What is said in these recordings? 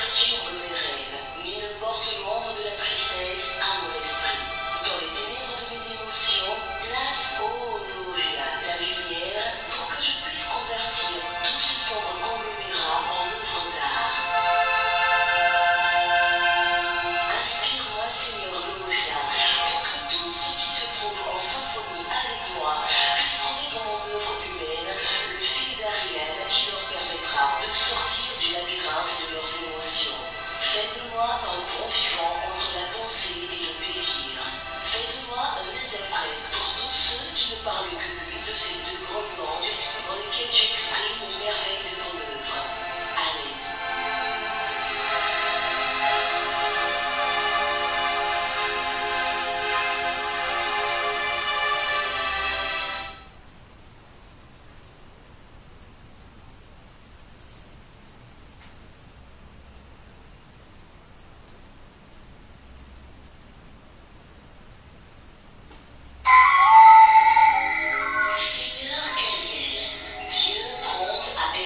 perturbe mes rêves, ni ne porte l'ombre de la tristesse à mon esprit. Dans les ténèbres de mes émotions, place, ô Lovia, ta lumière, pour que je puisse convertir tout ce sombre conglomérat en œuvre d'art. Inspire-moi, Seigneur Lovia, pour que tous ceux qui se trouvent en symphonie avec moi puissent trouver dans mon œuvre humaine le fil d'Ariane qui leur permettra de sortir du labyrinthe de leurs émotions. Faites-moi un bon vivant entre la pensée et le désir. Faites-moi un interprète pour tous ceux qui ne parlent que l'une de ces deux grandes langues dans lesquelles tu exprimes les merveilles de ton œuvre. Amen. Seigneur Gabriel, Dieu prompt à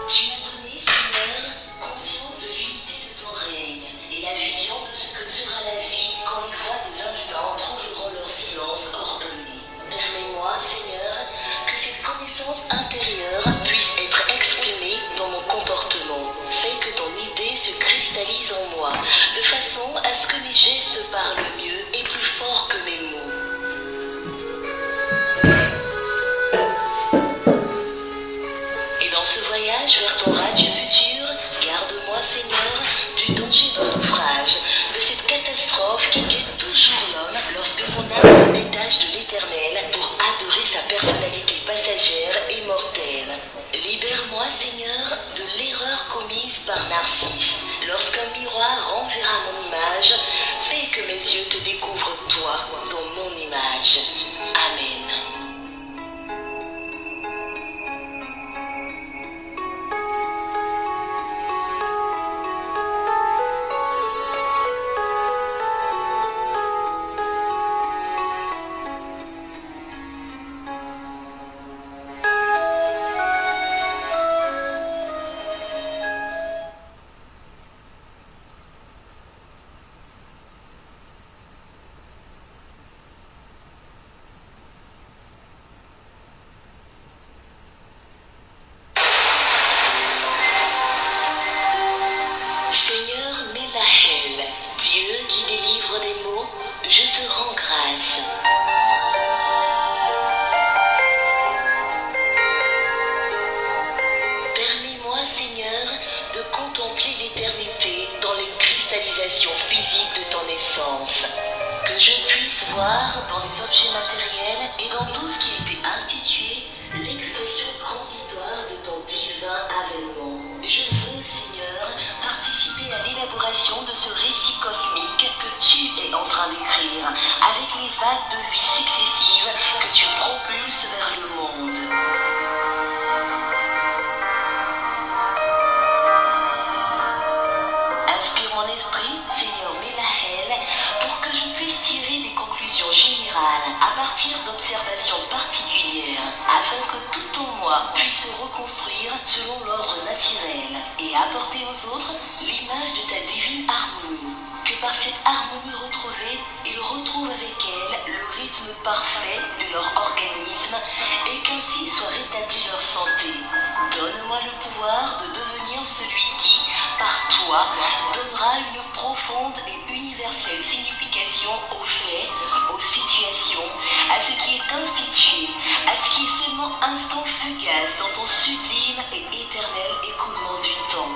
Tu m'as donné, Seigneur, conscience de l'unité de ton règne et la vision de ce que sera la vie quand les voix des instants trouveront leur silence ordonné. Permets-moi, Seigneur, que cette connaissance intérieure puisse être exprimée dans mon comportement. Fais que ton idée se cristallise en moi, de façon à ce que mes gestes parlent mieux et plus fort que mes mots. Et dans ce voyage vers ton radieux futur, garde-moi, Seigneur, du danger d'un naufrage, de cette catastrophe qui guette toujours l'homme lorsque son âme se détache de l'éternel pour adorer sa personnalité passagère et mortelle. Libère-moi, Seigneur, de l'erreur commise par Narcisse. Lorsqu'un miroir renverra mon image, fais que mes yeux te découvrent toi dans mon image. Amen. Seigneur Mélahel, Dieu qui délivre des maux, je te rends grâce. Permets-moi, Seigneur, de contempler l'éternité dans les cristallisations physiques de ton essence. Que je puisse voir dans les objets matériels et dans tout ce qui a été institué l'expression transitoire de ton divin avènement. Je veux, Seigneur, participer à l'élaboration de ce récit cosmique que tu es en train d'écrire, avec les vagues de vie successives que tu propulses vers le monde. Inspire mon esprit, Seigneur Mélahel, pour que je puisse tirer des conclusions générales à partir d'observations particulières, afin que tout en moi puisse se reconstruire selon l'ordre naturel et apporter aux autres l'image de ta divine harmonie. Que par cette harmonie retrouvée, ils retrouvent avec elle le rythme parfait de leur organisme et qu'ainsi soit rétablie leur santé. Donne-moi le pouvoir de devenir celui qui, par toi, donnera une profonde et universelle signification aux faits, aux situations, à ce qui est institué, à ce qui est seulement instant fugace dans ton sublime et éternel écoulement du temps.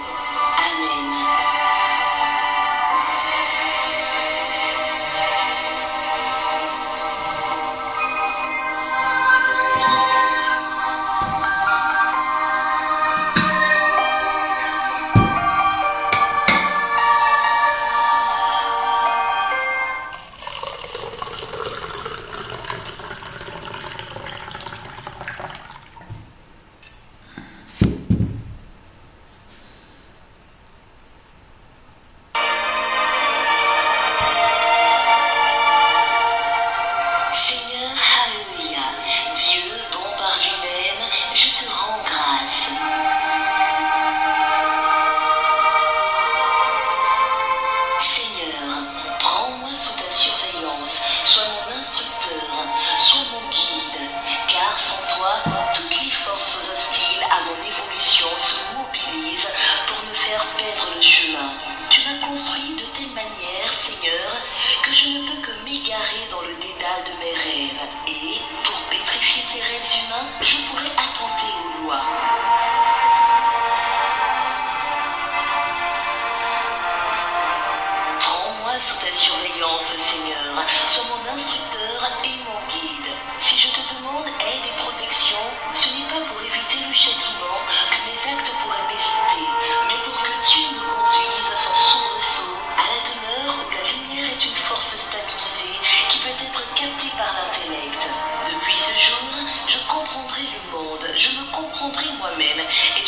Amen. Je pourrais attenter aux lois. Prends-moi sous ta surveillance, Seigneur. Sois mon instructeur et mon guide. Si je te demande aide et protection, ce n'est pas pour éviter le châtiment que mes actes pourraient mériter, mais pour que tu me conduises sans soubresaut à la demeure où la lumière est une force stabilisée qui peut être captée par l'intellect. Depuis ce jour, je comprendrai le monde, je me comprendrai moi-même et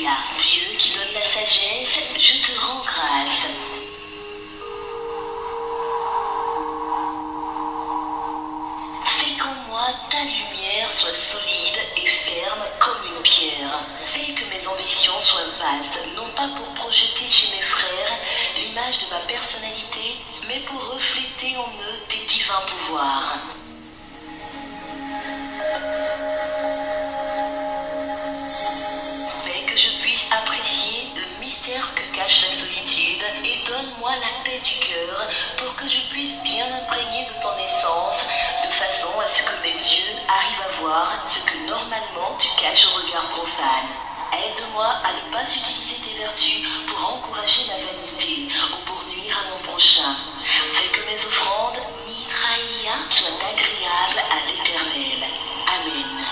Aïa, Dieu qui donne la sagesse, je te rends grâce. Fais qu'en moi ta lumière soit solide et ferme comme une pierre. Fais que mes ambitions soient vastes, non pas pour projeter chez mes frères l'image de ma personnalité, mais pour refléter en eux tes divins pouvoirs. Fais que je puisse apprécier le mystère que cache la solitude et donne-moi la paix du cœur pour que je puisse bien imprégner de ton essence, de façon à ce que mes yeux arrivent à voir ce que normalement tu caches au regard profane. Aide-moi à ne pas utiliser tes vertus pour encourager ma vanité ou pour nuire à mon prochain. Fais que mes offrandes, ni trahia, soient agréables à l'Éternel. Amen.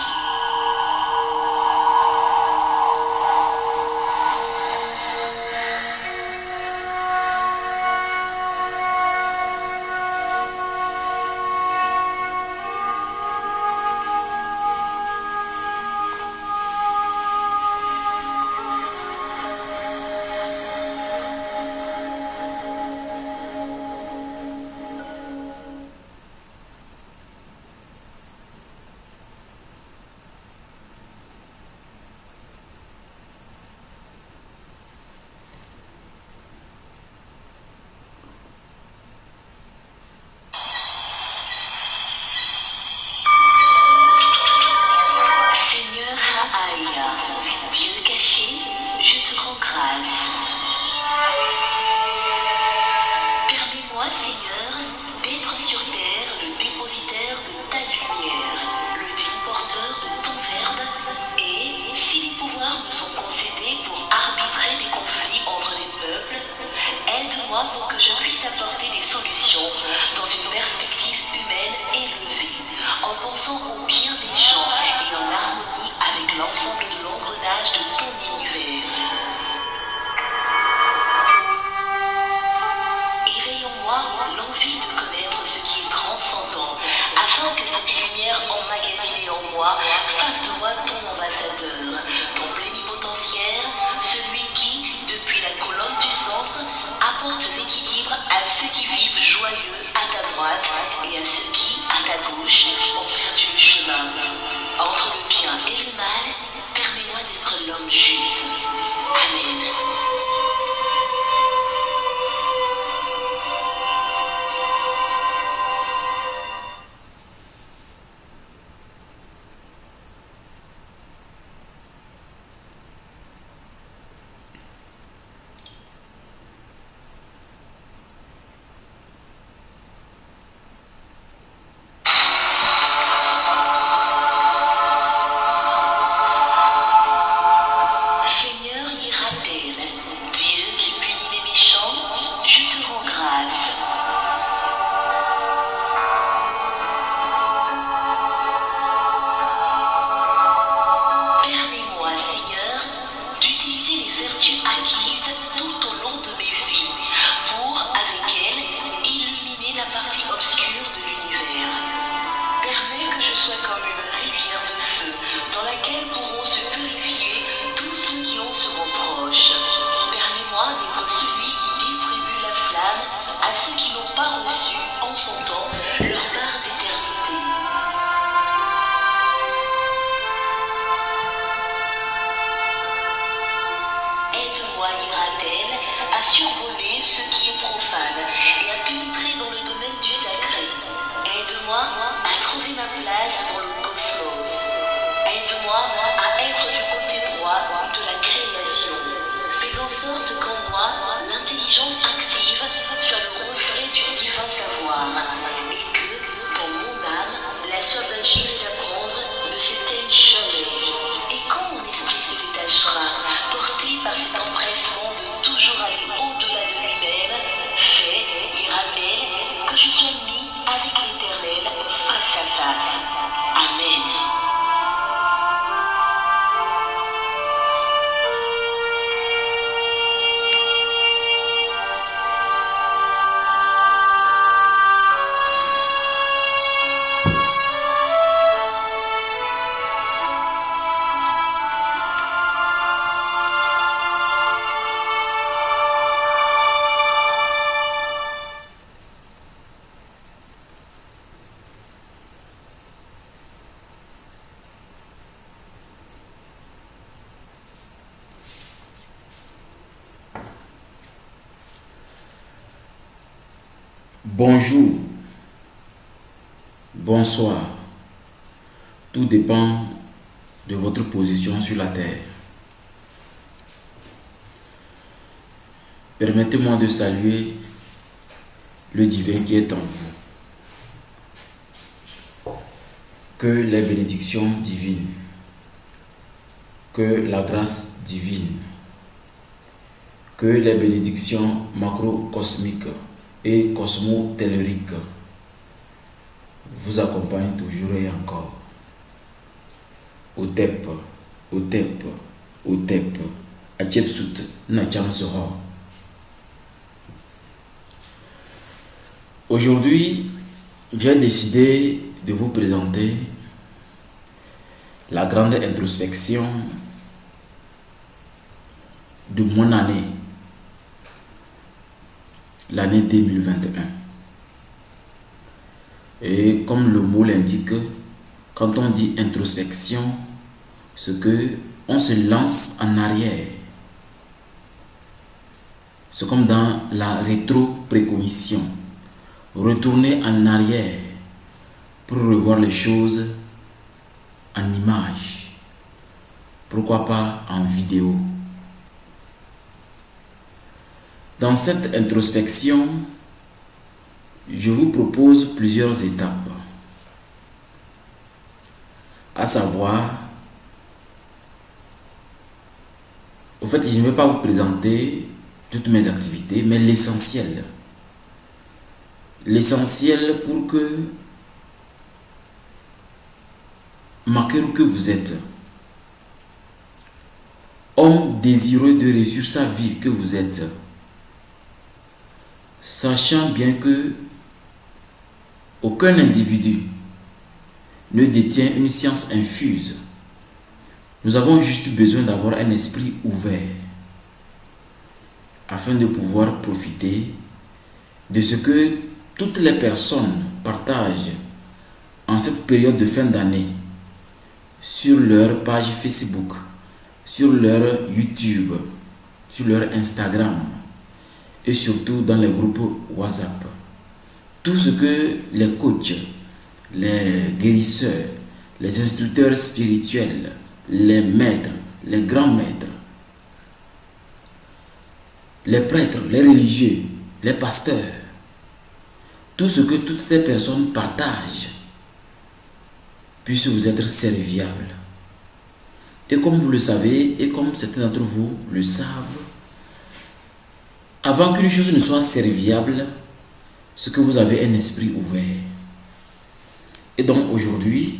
Dieu caché, je te rends grâce. Permets-moi, Seigneur, d'être sur terre le dépositaire de ta lumière, le digne porteur de ton verbe, et, si les pouvoirs me sont concédés pour arbitrer des conflits entre les peuples, aide-moi pour que je puisse apporter des solutions dans une perspective humaine élevée, en pensant au bien des gens et en harmonie avec l'ensemble de l'engrenage de ton univers. Éveille en moi l'envie de connaître ce qui est transcendant, afin que cette lumière emmagasinée en moi fasse de moi ton ambassadeur, ton plénipotentiaire, celui qui, depuis la colonne du centre, apporte l'équilibre à ceux qui vivent joyeux à ta droite et à ceux qui, à ta gauche, ont perdu le chemin. Entre le bien et le mal, permets-moi d'être l'homme juste. Amen. Survoler ce qui est profane et à pénétrer dans le domaine du sacré. Aide-moi à trouver ma place dans le cosmos. Aide-moi à être du côté droit de la création. Fais en sorte qu'en moi, l'intelligence active soit le reflet du divin savoir et que, dans mon âme, la soif d'agir et d'apprendre ne s'éteigne jamais. Et quand mon esprit se détachera, porté par cet empressement de toujours aller au-delà de lui-même, fais, ira-t-elle, que je sois mis avec l'Éternel face à face. Amen. Bonjour, bonsoir, tout dépend de votre position sur la terre. Permettez-moi de saluer le divin qui est en vous. Que les bénédictions divines, que la grâce divine, que les bénédictions macrocosmiques et cosmotelluriques vous accompagnent toujours et encore. Otep, Otep, Otep, Atchepsut, Nacham Sora. Aujourd'hui, j'ai décidé de vous présenter la grande introspection de mon année, l'année 2021. Et comme le mot l'indique, quand on dit introspection, c'est que on se lance en arrière. C'est comme dans la rétro-précognition. Retourner en arrière pour revoir les choses en image. Pourquoi pas en vidéo. Dans cette introspection, je vous propose plusieurs étapes. À savoir, au fait, je ne vais pas vous présenter toutes mes activités, mais l'essentiel. L'essentiel pour que, maquerou que vous êtes, homme désireux de réussir sa vie que vous êtes, sachant bien que aucun individu ne détient une science infuse, nous avons juste besoin d'avoir un esprit ouvert afin de pouvoir profiter de ce que toutes les personnes partagent en cette période de fin d'année sur leur page Facebook, sur leur YouTube, sur leur Instagram et surtout dans les groupes WhatsApp. Tout ce que les coachs, les guérisseurs, les instructeurs spirituels, les maîtres, les grands maîtres, les prêtres, les religieux, les pasteurs, tout ce que toutes ces personnes partagent puisse vous être serviable. Et comme vous le savez, et comme certains d'entre vous le savent, avant qu'une chose ne soit serviable, c'est que vous avez un esprit ouvert. Et donc aujourd'hui,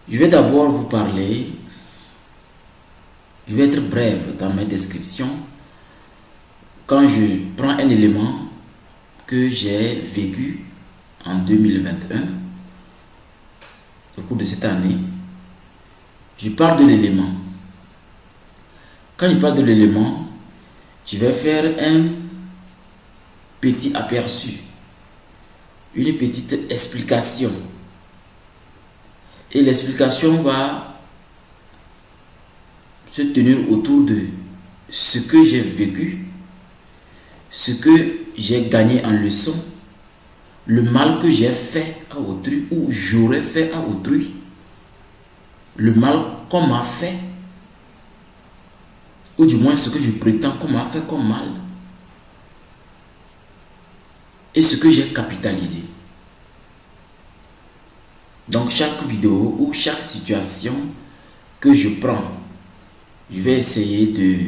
je vais d'abord vous parler, je vais être bref dans mes descriptions. Quand je prends un élément que j'ai vécu en 2021, au cours de cette année, je parle de l'élément. Quand je parle de l'élément, je vais faire un petit aperçu, une petite explication. Et l'explication va se tenir autour de ce que j'ai vécu, ce que j'ai gagné en leçon, le mal que j'ai fait à autrui ou j'aurais fait à autrui, le mal qu'on m'a fait, ou du moins ce que je prétends qu'on m'a fait comme mal, et ce que j'ai capitalisé. Donc chaque vidéo ou chaque situation que je prends, je vais essayer de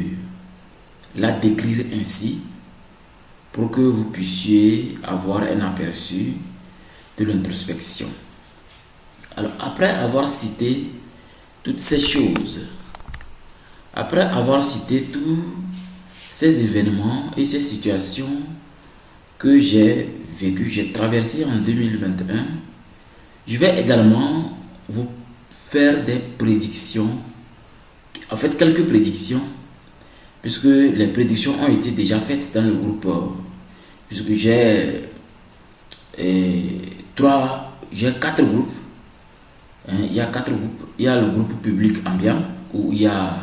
la décrire ainsi pour que vous puissiez avoir un aperçu de l'introspection. Alors après avoir cité toutes ces choses, après avoir cité tous ces événements et ces situations que j'ai vécues, j'ai traversées en 2021, je vais également vous faire des prédictions, en fait quelques prédictions, puisque les prédictions ont été déjà faites dans le groupe, puisque j'ai 4 groupes. Il y a 4 groupes. Il y a le groupe public ambiant, où il y a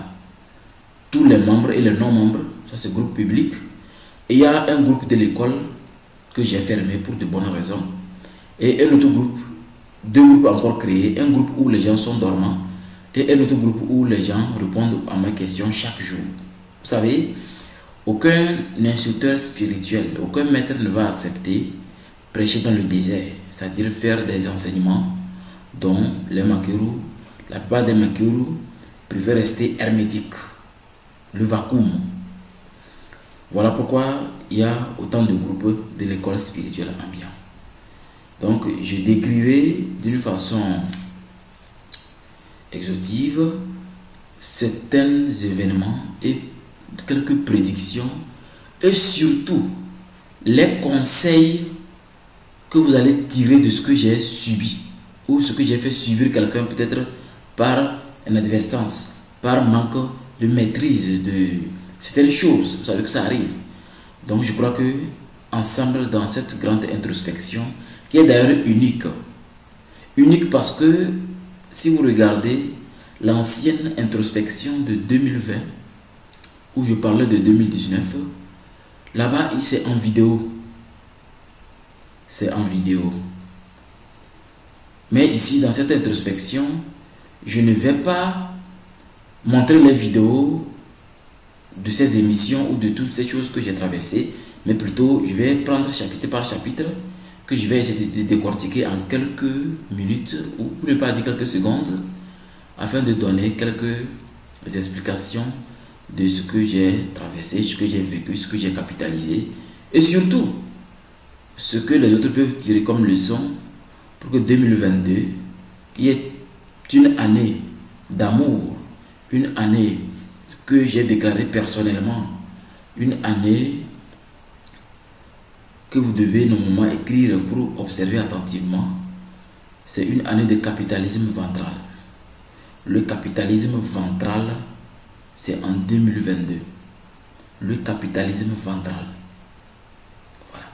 tous les membres et les non-membres, ça c'est groupe public. Et il y a un groupe de l'école que j'ai fermé pour de bonnes raisons. Et un autre groupe, deux groupes encore créés, un groupe où les gens sont dormants et un autre groupe où les gens répondent à mes questions chaque jour. Vous savez, aucun instructeur spirituel, aucun maître ne va accepter prêcher dans le désert, c'est-à-dire faire des enseignements dont les Makuru, la plupart des Makuru préfèrent rester hermétiques, le vacuum. Voilà pourquoi il y a autant de groupes de l'école spirituelle ambiante. Donc, je décrirai d'une façon exhaustive certains événements et quelques prédictions et surtout les conseils que vous allez tirer de ce que j'ai subi ou ce que j'ai fait subir quelqu'un peut-être par inadvertance, par manque de maîtrise de certaines choses. Vous savez que ça arrive. Donc je crois que ensemble dans cette grande introspection qui est d'ailleurs unique. Unique parce que si vous regardez l'ancienne introspection de 2020 où je parlais de 2019, là-bas c'est en vidéo. C'est en vidéo. Mais ici dans cette introspection, je ne vais pas montrer les vidéos de ces émissions ou de toutes ces choses que j'ai traversées, mais plutôt je vais prendre chapitre par chapitre que je vais essayer de décortiquer en quelques minutes ou pour ne pas dire quelques secondes afin de donner quelques explications de ce que j'ai traversé, ce que j'ai vécu, ce que j'ai capitalisé et surtout ce que les autres peuvent tirer comme leçon pour que 2022 qui est une année d'amour, une année que j'ai déclarée personnellement, une année que vous devez normalement écrire pour observer attentivement. C'est une année de capitalisme ventral. Le capitalisme ventral, c'est en 2022. Le capitalisme ventral. Voilà.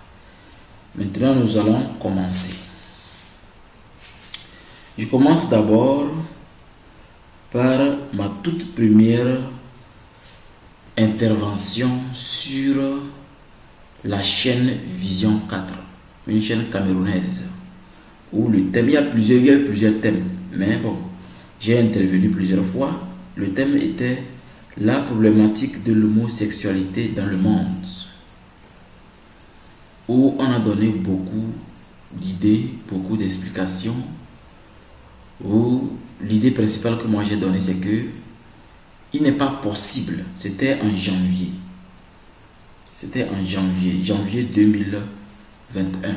Maintenant, nous allons commencer. Je commence d'abord par ma toute première intervention sur la chaîne Vision 4, une chaîne camerounaise où le thème, il y a plusieurs thèmes, mais bon, j'ai intervenu plusieurs fois. Le thème était la problématique de l'homosexualité dans le monde, où on a donné beaucoup d'idées, beaucoup d'explications, où l'idée principale que moi j'ai donnée, c'est que il n'est pas possible, c'était en janvier, janvier 2021.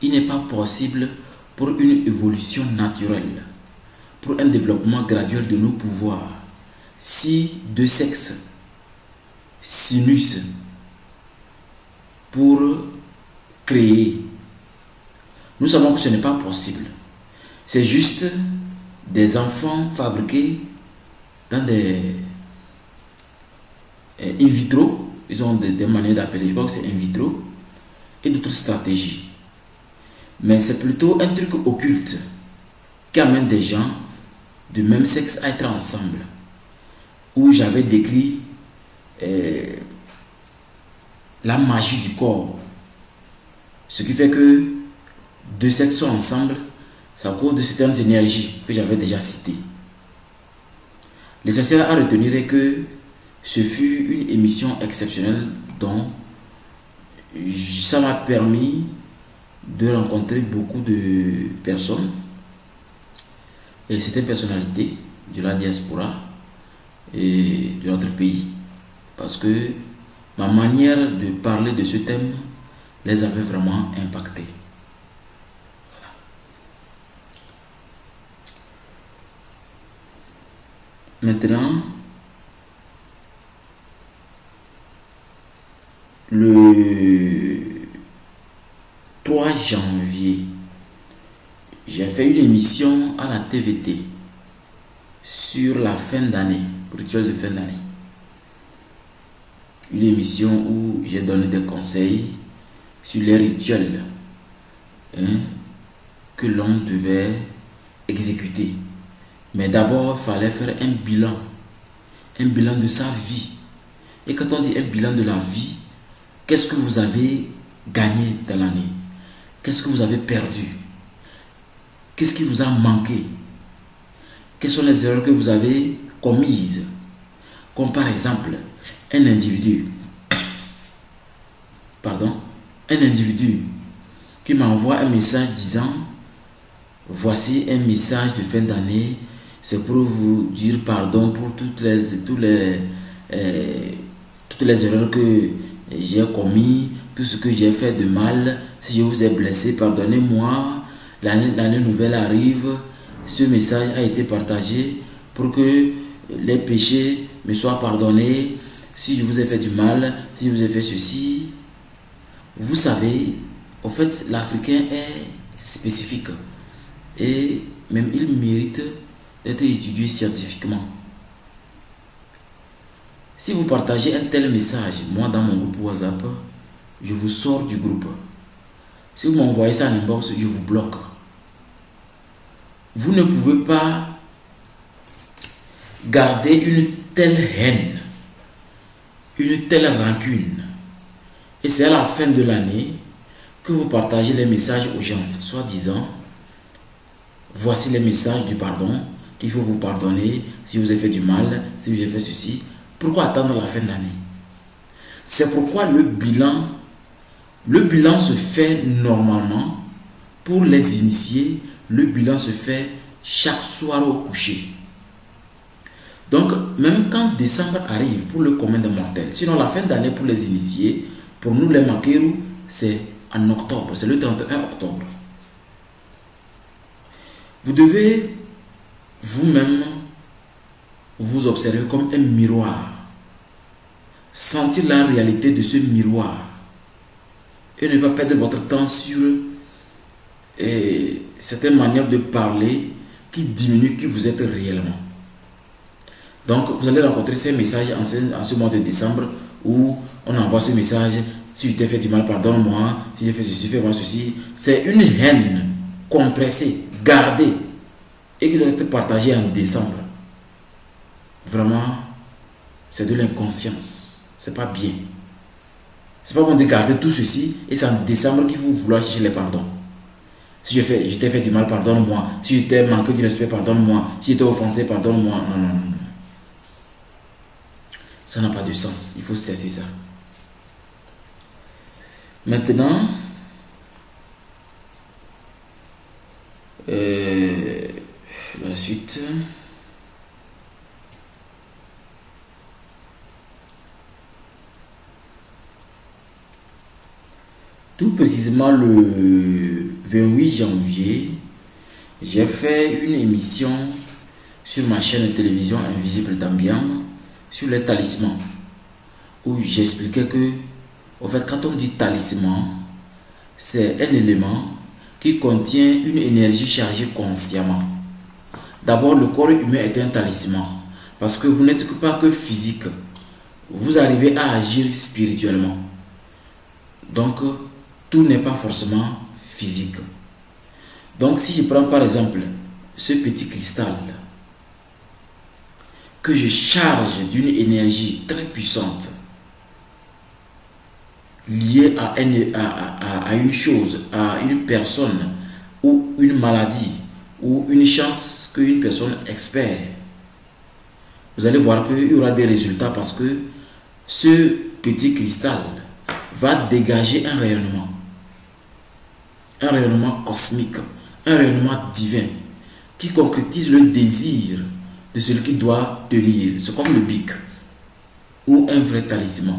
Il n'est pas possible pour une évolution naturelle, pour un développement graduel de nos pouvoirs, si deux sexes s'unissent pour créer. Nous savons que ce n'est pas possible. C'est juste des enfants fabriqués dans des in vitro, ils ont des manières d'appeler, je crois que c'est in vitro, et d'autres stratégies. Mais c'est plutôt un truc occulte qui amène des gens de même sexe à être ensemble. Où j'avais décrit la magie du corps. Ce qui fait que deux sexes sont ensemble, c'est à cause de certaines énergies que j'avais déjà citées. L'essentiel à retenir est que ce fut une émission exceptionnelle dont ça m'a permis de rencontrer beaucoup de personnes et certaines personnalités de la diaspora et de notre pays, parce que ma manière de parler de ce thème les avait vraiment impactés. Maintenant, le 3 janvier, j'ai fait une émission à la TVT sur la fin d'année, rituel de fin d'année. Une émission où j'ai donné des conseils sur les rituels que l'on devait exécuter. Mais d'abord, il fallait faire un bilan de sa vie. Et quand on dit un bilan de la vie, qu'est-ce que vous avez gagné dans l'année? Qu'est-ce que vous avez perdu? Qu'est-ce qui vous a manqué? Quelles sont les erreurs que vous avez commises? Comme par exemple, un individu qui m'envoie un message disant: voici un message de fin d'année, c'est pour vous dire pardon pour toutes les erreurs que j'ai commises, tout ce que j'ai fait de mal. Si je vous ai blessé, pardonnez-moi. L'année nouvelle arrive. Ce message a été partagé pour que les péchés me soient pardonnés. Si je vous ai fait du mal, si je vous ai fait ceci. Vous savez, en fait, l'Africain est spécifique. Et même il mérite d'être étudié scientifiquement. Si vous partagez un tel message, moi dans mon groupe WhatsApp, je vous sors du groupe. Si vous m'envoyez ça en inbox, je vous bloque. Vous ne pouvez pas garder une telle haine, une telle rancune. Et c'est à la fin de l'année que vous partagez les messages aux gens, soit disant: voici les messages du pardon, qu'il faut vous pardonner si vous avez fait du mal, si vous avez fait ceci. Pourquoi attendre la fin d'année? C'est pourquoi le bilan se fait normalement pour les initiés. Le bilan se fait chaque soir au coucher. Donc, même quand décembre arrive pour le commun des mortels, sinon la fin d'année pour les initiés, pour nous les Makeru, c'est en octobre, c'est le 31 octobre. Vous devez vous-même vous observer comme un miroir, sentir la réalité de ce miroir et ne pas perdre votre temps sur certaines manières de parler qui diminuent qui vous êtes réellement. Donc vous allez rencontrer ces messages en ce mois de décembre où on envoie ce message: si je t'ai fait du mal, pardonne-moi, si j'ai fait ceci, fais-moi ceci. C'est une haine compressée, gardée et qui doit être partagée en décembre. Vraiment, c'est de l'inconscience. C'est pas bien. C'est pas bon de garder tout ceci et c'est en décembre qu'il faut vouloir chercher les pardons. Si je t'ai fait du mal, pardonne-moi. Si je t'ai manqué du respect, pardonne-moi. Si je t'ai offensé, pardonne-moi. Non. Ça n'a pas de sens. Il faut cesser ça. Maintenant, la suite. Tout précisément le 28 janvier, j'ai fait une émission sur ma chaîne de télévision Invisible d'Ambiam sur les talismans, où j'expliquais que, en fait, quand on dit talisman, c'est un élément qui contient une énergie chargée consciemment. D'abord, le corps humain est un talisman, parce que vous n'êtes pas que physique, vous arrivez à agir spirituellement. Donc, tout n'est pas forcément physique. Donc, si je prends par exemple ce petit cristal que je charge d'une énergie très puissante liée à une chose, à une personne ou une maladie ou une chance qu'une personne espère, vous allez voir qu'il y aura des résultats parce que ce petit cristal va dégager un rayonnement cosmique, un rayonnement divin qui concrétise le désir de celui qui doit tenir. C'est comme le bic ou un vrai talisman.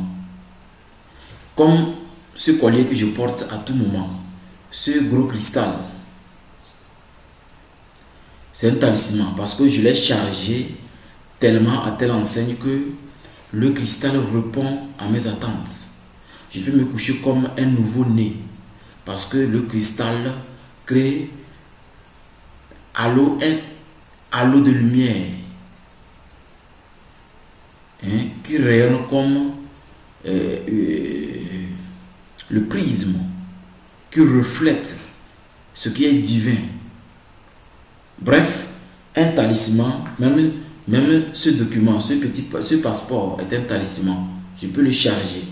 Comme ce collier que je porte à tout moment, ce gros cristal, c'est un talisman parce que je l'ai chargé tellement à telle enseigne que le cristal répond à mes attentes. Je peux me coucher comme un nouveau-né parce que le cristal crée un halo de lumière qui rayonne comme le prisme qui reflète ce qui est divin. Bref, un talisman, même ce document, ce passeport est un talisman. Je peux le charger.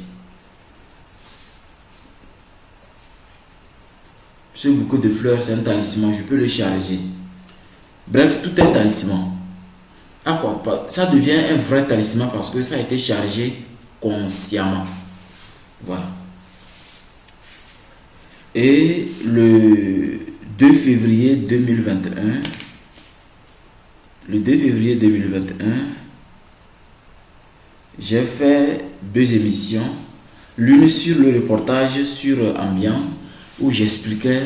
Ce bouquet de fleurs, c'est un talisman. Je peux le charger. Bref, tout est talisman. Ah quoi, ça devient un vrai talisman parce que ça a été chargé consciemment. Voilà. Et le 2 février 2021, j'ai fait 2 émissions. L'une sur le reportage sur Ambiam, où j'expliquais,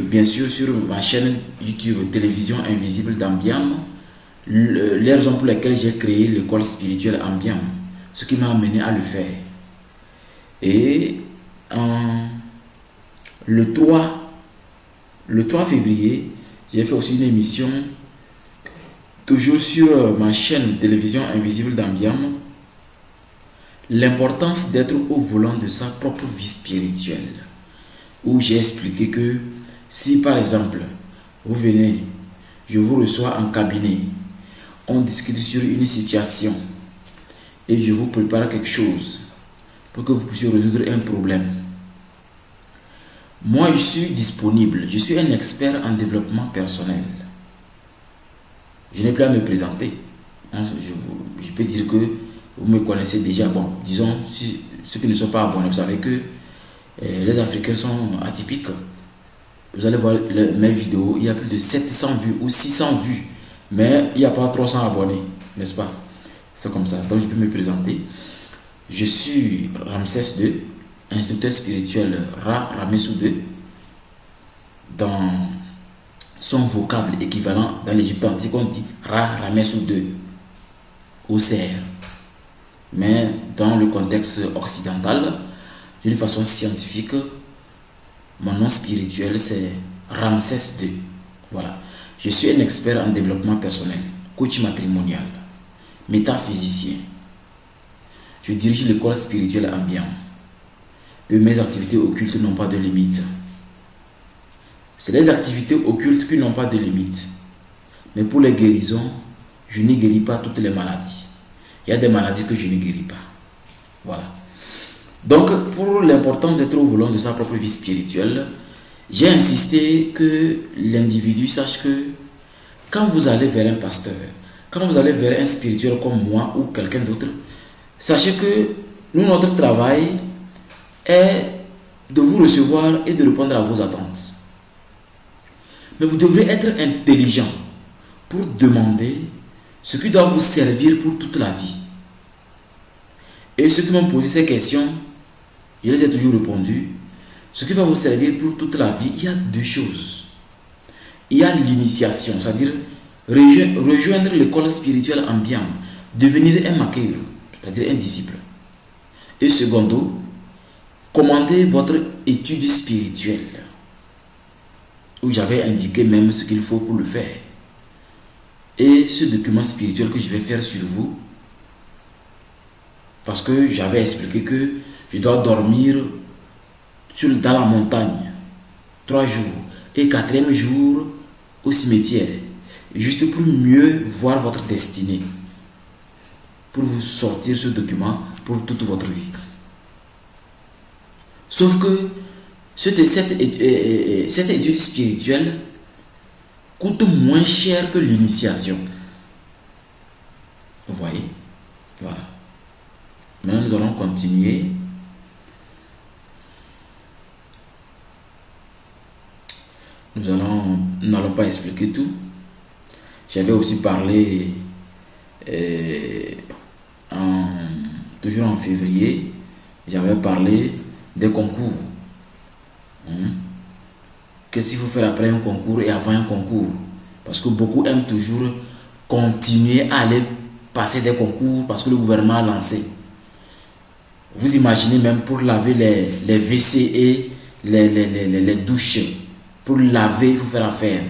bien sûr, sur ma chaîne YouTube Télévision Invisible d'Ambiam, les raisons pour lesquelles j'ai créé l'école spirituelle Ambiam, ce qui m'a amené à le faire. Et le 3 février, j'ai fait aussi une émission, toujours sur ma chaîne Télévision Invisible d'Ambiam, l'importance d'être au volant de sa propre vie spirituelle, où j'ai expliqué que si par exemple, vous venez, je vous reçois en cabinet, on discute sur une situation et je vous prépare quelque chose pour que vous puissiez résoudre un problème. Moi, je suis disponible, je suis un expert en développement personnel. Je n'ai plus à me présenter. Je peux dire que vous me connaissez déjà. Bon, disons, si ceux qui ne sont pas abonnés, vous savez que les Africains sont atypiques. Vous allez voir mes vidéos, il y a plus de 700 vues ou 600 vues, mais il n'y a pas 300 abonnés, n'est-ce pas? C'est comme ça. Donc, je peux me présenter. Je suis Ramsès II, instructeur spirituel Ramessou II. Dans son vocable équivalent dans l'Égypte antique, on dit Ramessou II, OCR. Mais dans le contexte occidental, d'une façon scientifique, mon nom spirituel c'est Ramsès II. Voilà. Je suis un expert en développement personnel, coach matrimonial, métaphysicien. Je dirige l'école spirituelle Ambiam. Et mes activités occultes n'ont pas de limite. C'est les activités occultes qui n'ont pas de limite. Mais pour les guérisons, je ne guéris pas toutes les maladies. Il y a des maladies que je ne guéris pas. Voilà. Donc, pour l'importance d'être au volant de sa propre vie spirituelle, j'ai insisté que l'individu sache que quand vous allez vers un pasteur, quand vous allez vers un spirituel comme moi ou quelqu'un d'autre, sachez que nous, notre travail est de vous recevoir et de répondre à vos attentes. Mais vous devrez être intelligent pour demander ce qui doit vous servir pour toute la vie. Et ceux qui m'ont posé ces questions, je les ai toujours répondu. Ce qui va vous servir pour toute la vie, il y a 2 choses. Il y a l'initiation, c'est-à-dire rejoindre l'école spirituelle Ambiam, devenir un maquilleur, c'est-à-dire un disciple. Et secondo, commander votre étude spirituelle, où j'avais indiqué même ce qu'il faut pour le faire. Et ce document spirituel que je vais faire sur vous, parce que j'avais expliqué que je dois dormir dans la montagne 3 jours et 4e jour au cimetière, juste pour mieux voir votre destinée, pour vous sortir ce document pour toute votre vie. Sauf que cette étude spirituelle coûte moins cher que l'initiation. Vous voyez? Voilà. Maintenant, nous allons continuer. Nous n'allons pas expliquer tout. J'avais aussi parlé toujours en février, j'avais parlé des concours. Qu'est-ce qu'il faut faire après un concours et avant un concours? Parce que beaucoup aiment toujours continuer à aller passer des concours parce que le gouvernement a lancé. Vous imaginez même pour laver les WC et les douches. Pour laver, il faut faire affaire.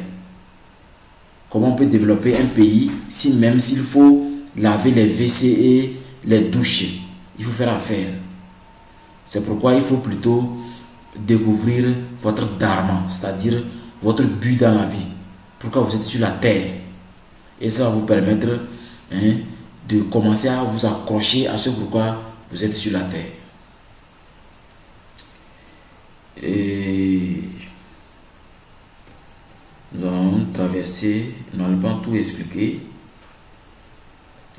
Comment on peut développer un pays si même s'il faut laver les WC et les douches, il faut faire affaire. C'est pourquoi il faut plutôt découvrir votre dharma, c'est-à-dire votre but dans la vie. Pourquoi vous êtes sur la terre. Et ça va vous permettre de commencer à vous accrocher à ce pourquoi vous êtes sur la terre. Et traversé. Nous n'allons pas tout expliquer.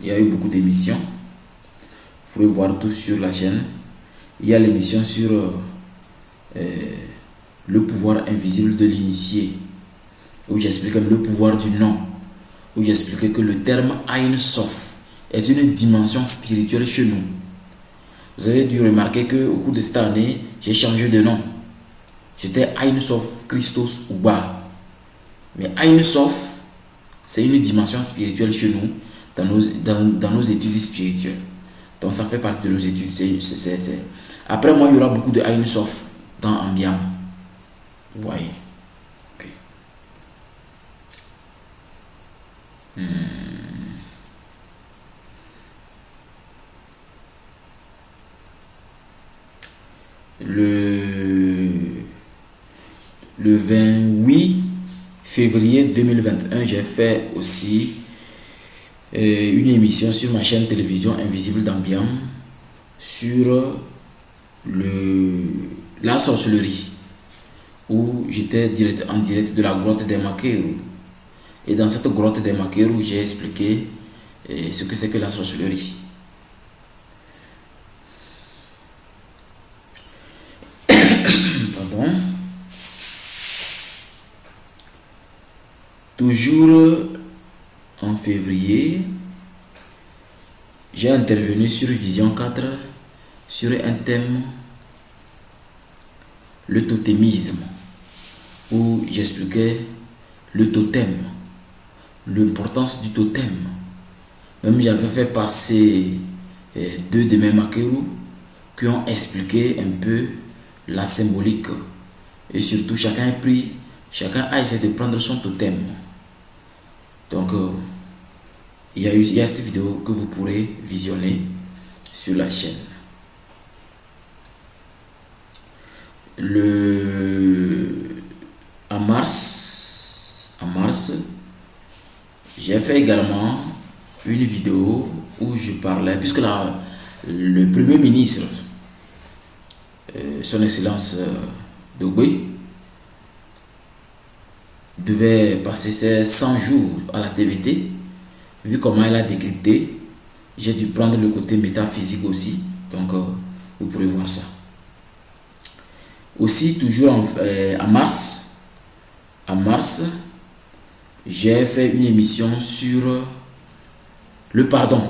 Il y a eu beaucoup d'émissions. Vous pouvez voir tout sur la chaîne. Il y a l'émission sur le pouvoir invisible de l'initié, où j'explique le pouvoir du nom, où j'expliquais que le terme Ain Sof est une dimension spirituelle chez nous. Vous avez dû remarquer qu'au cours de cette année, j'ai changé de nom. J'étais Ain Sof Christos Uba. Mais Ain Sof, c'est une dimension spirituelle chez nous, dans nos études spirituelles. Donc ça fait partie de nos études. Après moi, il y aura beaucoup de Ain Sof dans Ambiam. Vous voyez. Okay. Le 28 février 2021, j'ai fait aussi une émission sur ma chaîne télévision Invisible d'Ambiam sur la sorcellerie, où j'étais en direct de la grotte des Makeru. Et dans cette grotte des Makeru, j'ai expliqué ce que c'est que la sorcellerie. Pardon. Toujours en février, j'ai intervenu sur Vision 4 sur un thème, le totémisme, où j'expliquais le totem, l'importance du totem. Même j'avais fait passer deux de mes maqueros qui ont expliqué un peu la symbolique. Et surtout, chacun a essayé de prendre son totem. Donc, il y a cette vidéo que vous pourrez visionner sur la chaîne. En mars, j'ai fait également une vidéo où je parlais, puisque le Premier ministre, son Excellence Dogbe, devait passer ses 100 jours à la TVT. Vu comment elle a décrypté, j'ai dû prendre le côté métaphysique aussi. Donc, vous pourrez voir ça. Aussi, toujours en mars, j'ai fait une émission sur le pardon.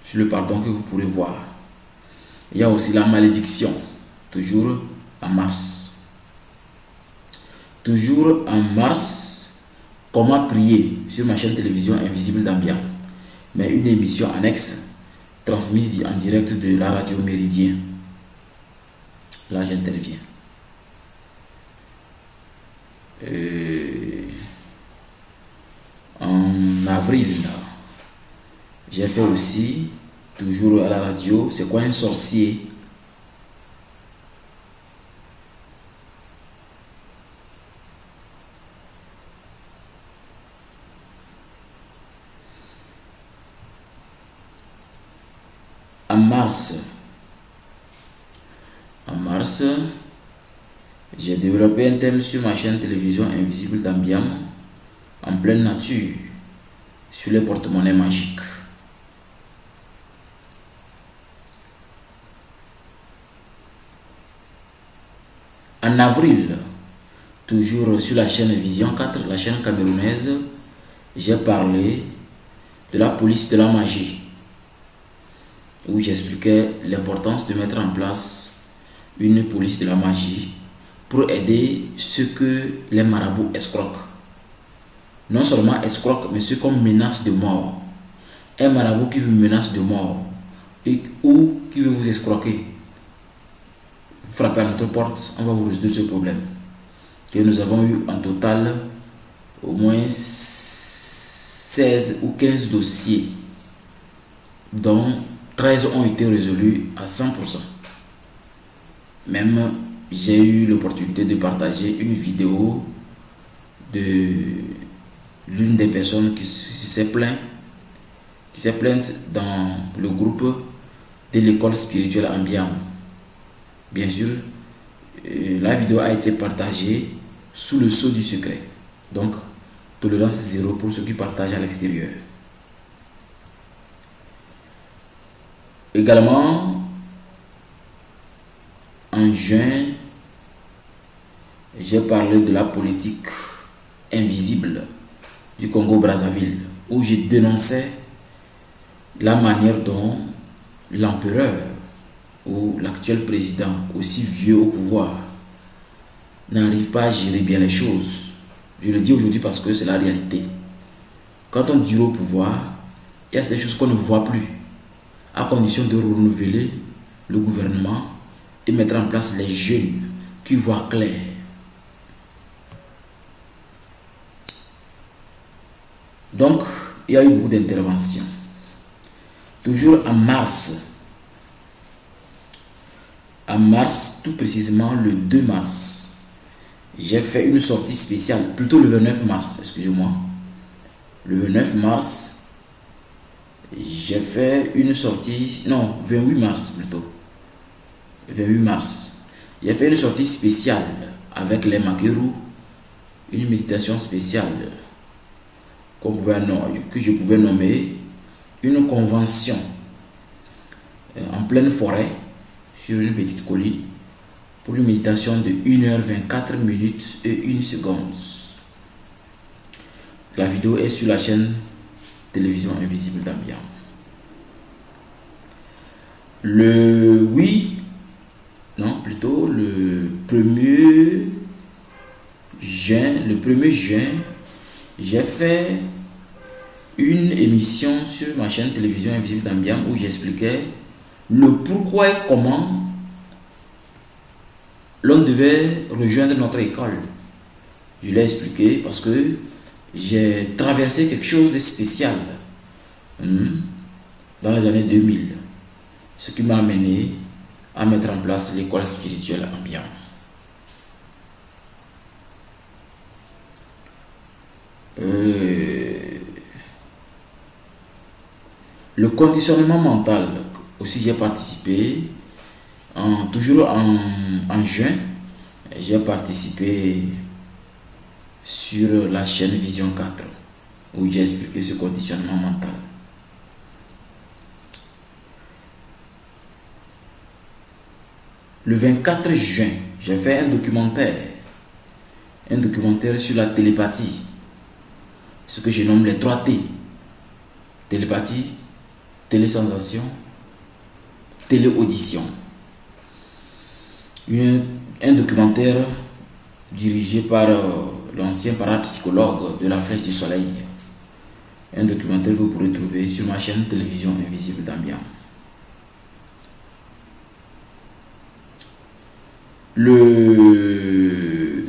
Sur le pardon que vous pourrez voir. Il y a aussi la malédiction, toujours en mars. Toujours en mars, comment prier sur ma chaîne télévision Invisible d'Ambiam. Mais une émission annexe transmise en direct de la radio Méridien. Là, j'interviens. En avril, j'ai fait aussi, toujours à la radio, c'est quoi un sorcier? En mars, j'ai développé un thème sur ma chaîne télévision Invisible d'Ambiam, en pleine nature, sur les porte-monnaies magiques. En avril, toujours sur la chaîne Vision 4, la chaîne camerounaise, j'ai parlé de la police de la magie, où j'expliquais l'importance de mettre en place une police de la magie pour aider ceux que les marabouts escroquent. Non seulement escroquent, mais ceux qu'on menace de mort. Un marabout qui vous menace de mort ou qui veut vous escroquer, vous frappez à notre porte, on va vous résoudre ce problème. Et nous avons eu en total au moins 16 ou 15 dossiers, dont 13 ont été résolus à 100%. Même, j'ai eu l'opportunité de partager une vidéo de l'une des personnes qui s'est plainte dans le groupe de l'école spirituelle Ambiam. Bien sûr, la vidéo a été partagée sous le sceau du secret. Donc, tolérance zéro pour ceux qui partagent à l'extérieur. Également, en juin, j'ai parlé de la politique invisible du Congo-Brazzaville, où j'ai dénoncé la manière dont l'empereur ou l'actuel président, aussi vieux au pouvoir, n'arrive pas à gérer bien les choses. Je le dis aujourd'hui parce que c'est la réalité. Quand on dure au pouvoir, il y a des choses qu'on ne voit plus, à condition de renouveler le gouvernement et mettre en place les jeunes qui voient clair. Donc, il y a eu beaucoup d'interventions. Toujours en mars, tout précisément le 2 mars, j'ai fait une sortie spéciale, plutôt le 29 mars, excusez-moi. Le 29 mars, j'ai fait une sortie, non, 28 mars plutôt. 28 mars. J'ai fait une sortie spéciale avec les Makeru, une méditation spéciale que je pouvais nommer une convention en pleine forêt sur une petite colline pour une méditation de 1h24 minutes et 1 seconde. La vidéo est sur la chaîne Télévision Invisible d'Ambiance. Le 1er juin, j'ai fait une émission sur ma chaîne Télévision Invisible d'Ambiance où j'expliquais le pourquoi et comment l'on devait rejoindre notre école. Je l'ai expliqué parce que j'ai traversé quelque chose de spécial dans les années 2000, ce qui m'a amené à mettre en place l'école spirituelle Ambiance. Le conditionnement mental, aussi j'ai participé, toujours en juin, j'ai participé sur la chaîne Vision 4, où j'ai expliqué ce conditionnement mental. Le 24 juin, j'ai fait un documentaire sur la télépathie, ce que je nomme les 3 T. Télépathie, télésensation, téléaudition. Un documentaire dirigé par l'ancien parapsychologue de la Flèche du Soleil. Un documentaire que vous pourrez trouver sur ma chaîne Télévision Invisible d'Ambiance. Le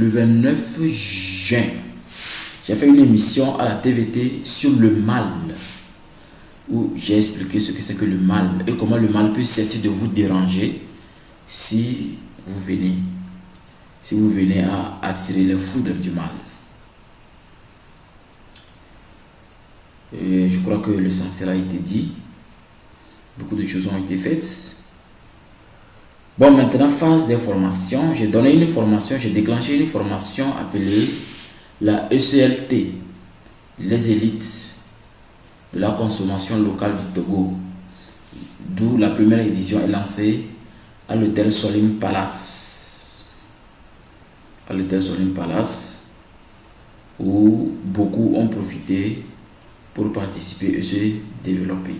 29 juin, j'ai fait une émission à la TVT sur le mal, où j'ai expliqué ce que c'est que le mal et comment le mal peut cesser de vous déranger si vous venez à attirer les foudres du mal. Et je crois que l'essentiel a été dit. Beaucoup de choses ont été faites. Bon, maintenant, phase des formations. J'ai donné une formation, j'ai déclenché une formation appelée la ECLT, les élites de la consommation locale du Togo, d'où la première édition est lancée à l'hôtel Solim Palace. À l'hôtel Solim Palace, où beaucoup ont profité pour participer et se développer.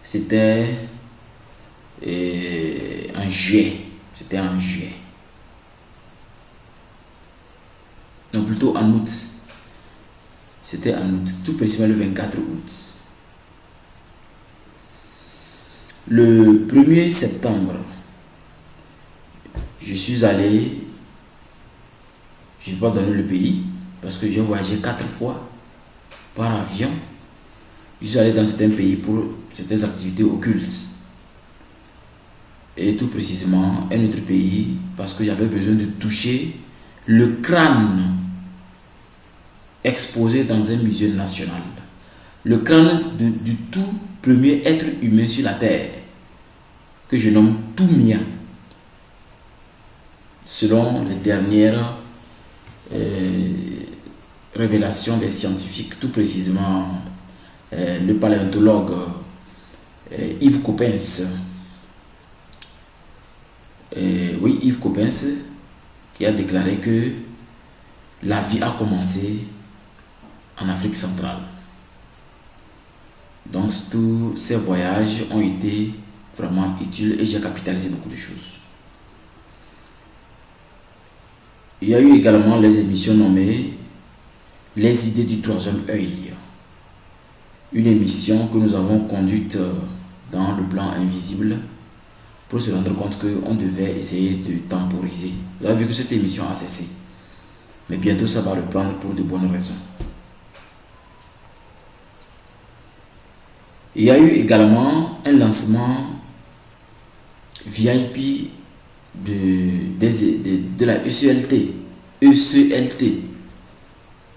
C'était en juillet. C'était en juillet. Non, plutôt en août. C'était en août, tout précisément le 24 août. Le 1er septembre, je suis allé, je ne vais pas donner le pays, parce que j'ai voyagé 4 fois par avion. Je suis allé dans certains pays pour certaines activités occultes. Et tout précisément, un autre pays, parce que j'avais besoin de toucher le crâne exposé dans un musée national. Le crâne du tout premier être humain sur la terre, que je nomme Toumia. selon les dernières révélations des scientifiques, tout précisément le paléontologue Yves Coppens, Yves Coppens, qui a déclaré que la vie a commencé en Afrique centrale. Donc tous ces voyages ont été vraiment utiles et j'ai capitalisé beaucoup de choses. Il y a eu également les émissions nommées Les idées du troisième œil. Une émission que nous avons conduite dans le plan invisible pour se rendre compte qu'on devait essayer de temporiser. Vous avez vu que cette émission a cessé. Mais bientôt ça va reprendre pour de bonnes raisons. Il y a eu également un lancement VIP de la ECLT,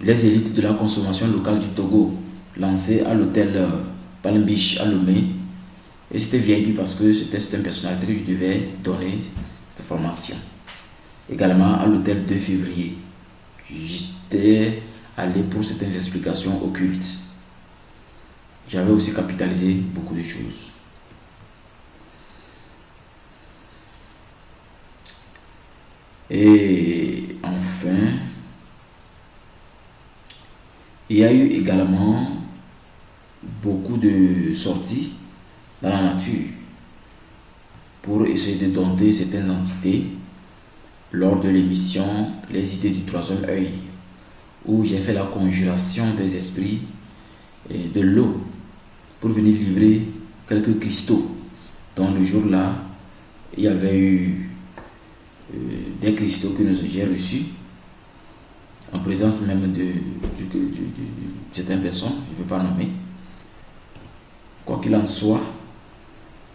les élites de la consommation locale du Togo, lancé à l'hôtel Palm Beach à Lomé. Et c'était VIP parce que c'était une personnalité que je devais donner cette formation. Également à l'hôtel 2 février. J'étais allé pour certaines explications occultes. J'avais aussi capitalisé beaucoup de choses. Et enfin, il y a eu également beaucoup de sorties dans la nature pour essayer de dompter certaines entités lors de l'émission Les idées du troisième œil, où j'ai fait la conjuration des esprits et de l'eau pour venir livrer quelques cristaux. Dans le jour-là, il y avait eu des cristaux que j'ai reçus en présence même de certaines personnes, je ne veux pas nommer. Quoi qu'il en soit,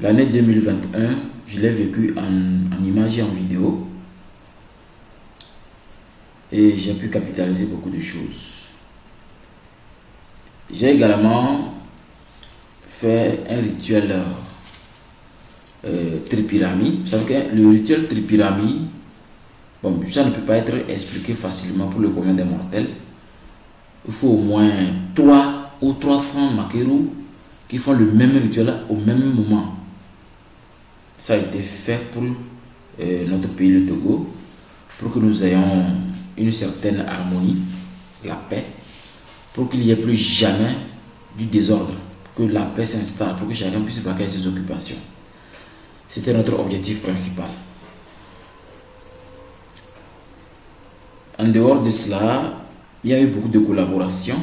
l'année 2021, je l'ai vécu en images et en vidéo et j'ai pu capitaliser beaucoup de choses. J'ai également fait un rituel tripyrami. Vous savez que le rituel tripyrami, bon, ça ne peut pas être expliqué facilement pour le commun des mortels. Il faut au moins 3 ou 300 maquerous qui font le même rituel au même moment. Ça a été fait pour notre pays, le Togo, pour que nous ayons une certaine harmonie, la paix, pour qu'il n'y ait plus jamais du désordre, que la paix s'installe, pour que chacun puisse vaquer à ses occupations. C'était notre objectif principal. En dehors de cela, il y a eu beaucoup de collaborations.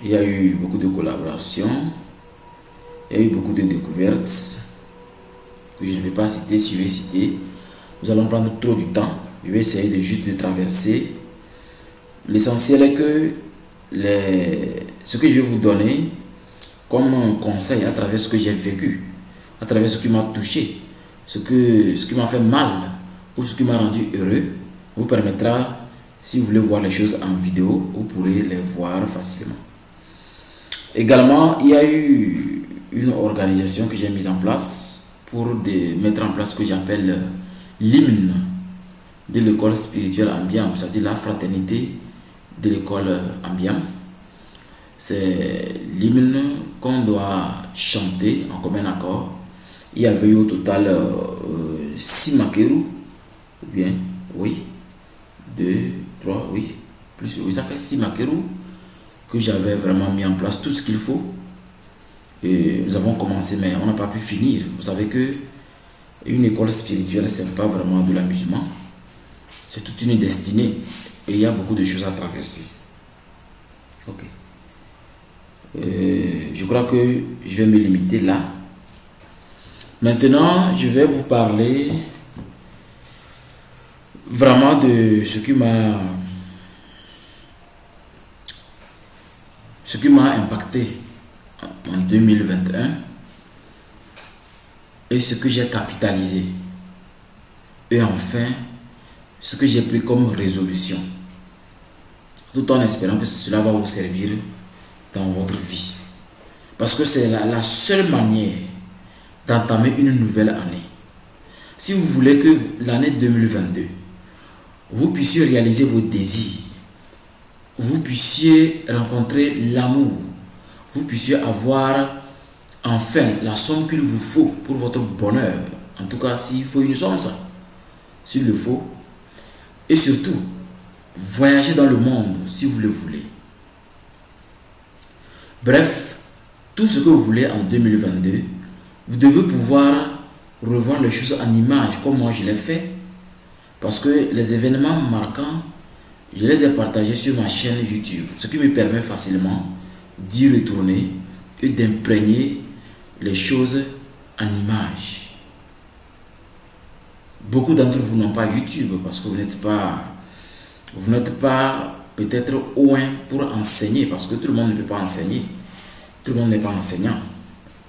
Il y a eu beaucoup de découvertes que je ne vais pas citer, si je vais citer. Nous allons prendre trop du temps. Je vais essayer de juste de traverser. L'essentiel est que ce que je vais vous donner comme un conseil à travers ce que j'ai vécu, à travers ce qui m'a touché, ce qui m'a fait mal ou ce qui m'a rendu heureux, vous permettra, si vous voulez voir les choses en vidéo, vous pourrez les voir facilement. Également, il y a eu une organisation que j'ai mise en place pour mettre en place ce que j'appelle l'hymne de l'école spirituelle Ambiam, c'est-à-dire la fraternité de l'école Ambiam. C'est l'hymne qu'on doit chanter en commun accord. Il y avait eu au total 6 maquerous, ou bien, oui, 2, 3, oui, plus, oui, ça fait 6 maquerous que j'avais vraiment mis en place tout ce qu'il faut. Et nous avons commencé, mais on n'a pas pu finir. Vous savez que une école spirituelle, ce n'est pas vraiment de l'amusement. C'est toute une destinée. Et il y a beaucoup de choses à traverser. Ok. Je crois que je vais me limiter là. Maintenant, je vais vous parler vraiment de ce qui m'a impacté en 2021 et ce que j'ai capitalisé. Et enfin, ce que j'ai pris comme résolution. Tout en espérant que cela va vous servir dans votre vie. Parce que c'est la seule manière d'entamer une nouvelle année. si vous voulez que l'année 2022, vous puissiez réaliser vos désirs, vous puissiez rencontrer l'amour, vous puissiez avoir enfin la somme qu'il vous faut pour votre bonheur, en tout cas s'il faut une somme, ça, s'il le faut, et surtout, voyager dans le monde si vous le voulez. Bref, tout ce que vous voulez en 2022, vous devez pouvoir revoir les choses en image comme moi je l'ai fait, parce que les événements marquants, je les ai partagés sur ma chaîne YouTube, ce qui me permet facilement d'y retourner et d'imprégner les choses en image. Beaucoup d'entre vous n'ont pas YouTube parce que vous n'êtes pas peut-être au moins pour enseigner, parce que tout le monde ne peut pas enseigner. Tout le monde n'est pas enseignant.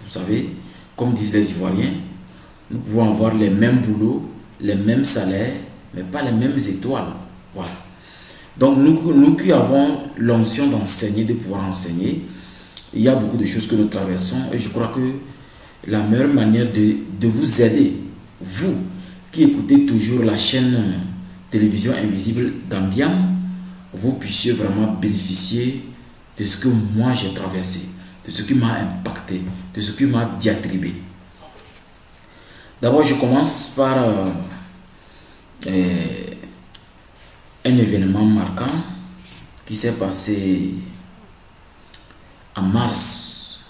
Vous savez, comme disent les Ivoiriens, nous pouvons avoir les mêmes boulots, les mêmes salaires, mais pas les mêmes étoiles. Voilà. Donc nous qui avons l'onction d'enseigner, de pouvoir enseigner, il y a beaucoup de choses que nous traversons et je crois que la meilleure manière de vous aider, vous qui écoutez toujours la chaîne télévision invisible d'Ambiam, vous puissiez vraiment bénéficier de ce que moi j'ai traversé, de ce qui m'a impacté, de ce qui m'a diatribé. D'abord, je commence par un événement marquant qui s'est passé en mars.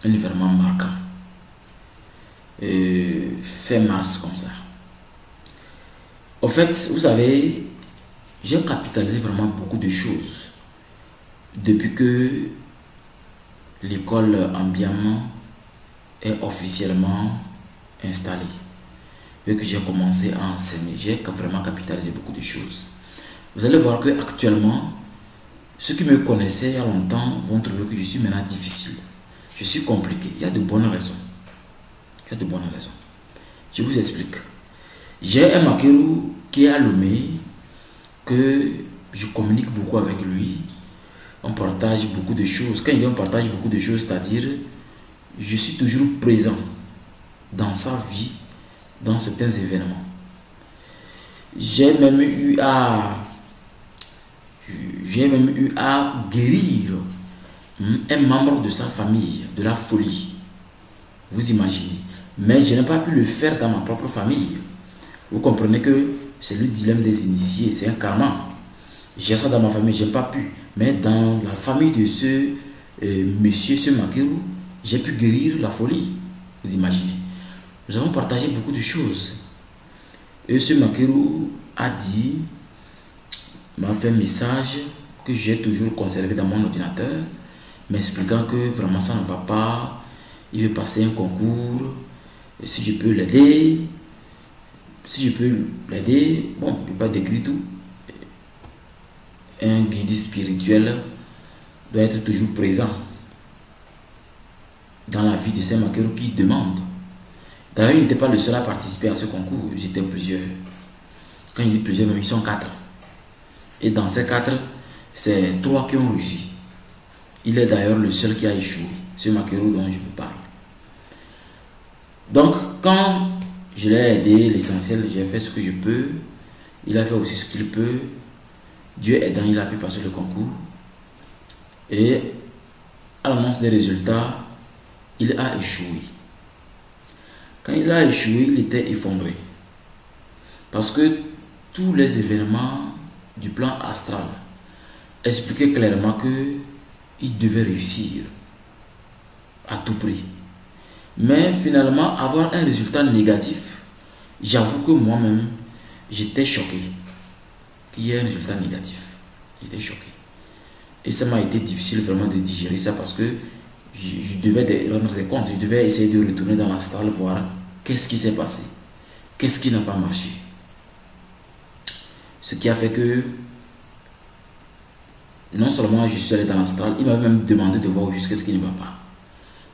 Un événement marquant. Fin mars comme ça. En fait, vous savez, j'ai capitalisé vraiment beaucoup de choses depuis que l'école Ambiam est officiellement installée et que j'ai commencé à enseigner. J'ai vraiment capitalisé beaucoup de choses. Vous allez voir que actuellement, ceux qui me connaissaient il y a longtemps vont trouver que je suis maintenant difficile. Je suis compliqué. Il y a de bonnes raisons. Il y a de bonnes raisons. Je vous explique. J'ai un Makerou qui est à Lomé, que je communique beaucoup avec lui. On partage beaucoup de choses. Quand il dit on partage beaucoup de choses, c'est-à-dire je suis toujours présent dans sa vie, dans certains événements. J'ai même eu à guérir un membre de sa famille de la folie. Vous imaginez. Mais je n'ai pas pu le faire dans ma propre famille. Vous comprenez que c'est le dilemme des initiés, c'est un karma. J'ai ça dans ma famille, je n'ai pas pu. Mais dans la famille de ce monsieur, ce Makerou, j'ai pu guérir la folie. Vous imaginez. Nous avons partagé beaucoup de choses. Et ce Makerou a dit, m'a fait un message que j'ai toujours conservé dans mon ordinateur, m'expliquant que vraiment ça ne va pas. Il veut passer un concours. Et si je peux l'aider, bon, je ne peux pas décrire tout. Un guide spirituel doit être toujours présent dans la vie de ces Makerou qui demandent. D'ailleurs, il n'était pas le seul à participer à ce concours. J'étais plusieurs. Quand il dit plusieurs, même ils sont 4. Et dans ces 4, c'est 3 qui ont réussi. Il est d'ailleurs le seul qui a échoué. Ce Makerou dont je vous parle. Donc, quand je l'ai aidé, l'essentiel, j'ai fait ce que je peux. Il a fait aussi ce qu'il peut. Dieu aidant, il a pu passer le concours. Et à l'annonce des résultats, il a échoué. Quand il a échoué, il était effondré. Parce que tous les événements du plan astral expliquaient clairement qu'il devait réussir à tout prix. Mais finalement, avoir un résultat négatif, j'avoue que moi-même, j'étais choqué qu'il y ait un résultat négatif. J'étais choqué. Et ça m'a été difficile vraiment de digérer ça parce que je devais rendre des comptes. Je devais essayer de retourner dans l'astral, voir qu'est-ce qui s'est passé. Qu'est-ce qui n'a pas marché. Ce qui a fait que non seulement je suis allé dans l'astral, il m'a même demandé de voir juste qu'est-ce qui ne va pas.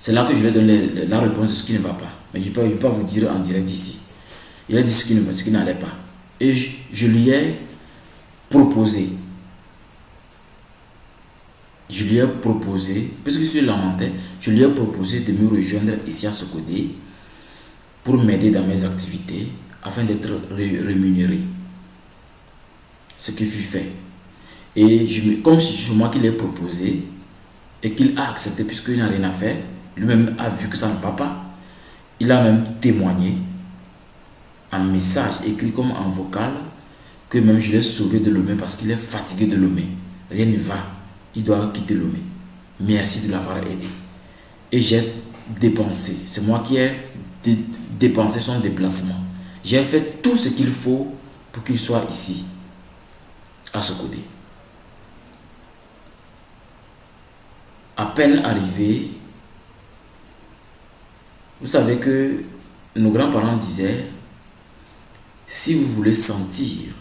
C'est là que je lui ai donné la réponse de ce qui ne va pas. Mais je ne vais pas vous dire en direct ici. Il a dit ce qui n'allait pas. Et je lui ai proposé. Je lui ai proposé, puisque je suis lamenté, je lui ai proposé de me rejoindre ici à Sokodé pour m'aider dans mes activités afin d'être rémunéré. Ce qui fut fait. Et comme c'est moi qui l'ai proposé et qu'il a accepté puisqu'il n'a rien à faire, lui-même a vu que ça ne va pas. Il a même témoigné en message écrit comme en vocal que même je l'ai sauvé de Lomé parce qu'il est fatigué de Lomé. Rien ne va. Il doit quitter Lomé. Merci de l'avoir aidé. Et j'ai dépensé. C'est moi qui ai dépensé son déplacement. J'ai fait tout ce qu'il faut pour qu'il soit ici, à ce côté. À peine arrivé, vous savez que nos grands-parents disaient, si vous voulez sentir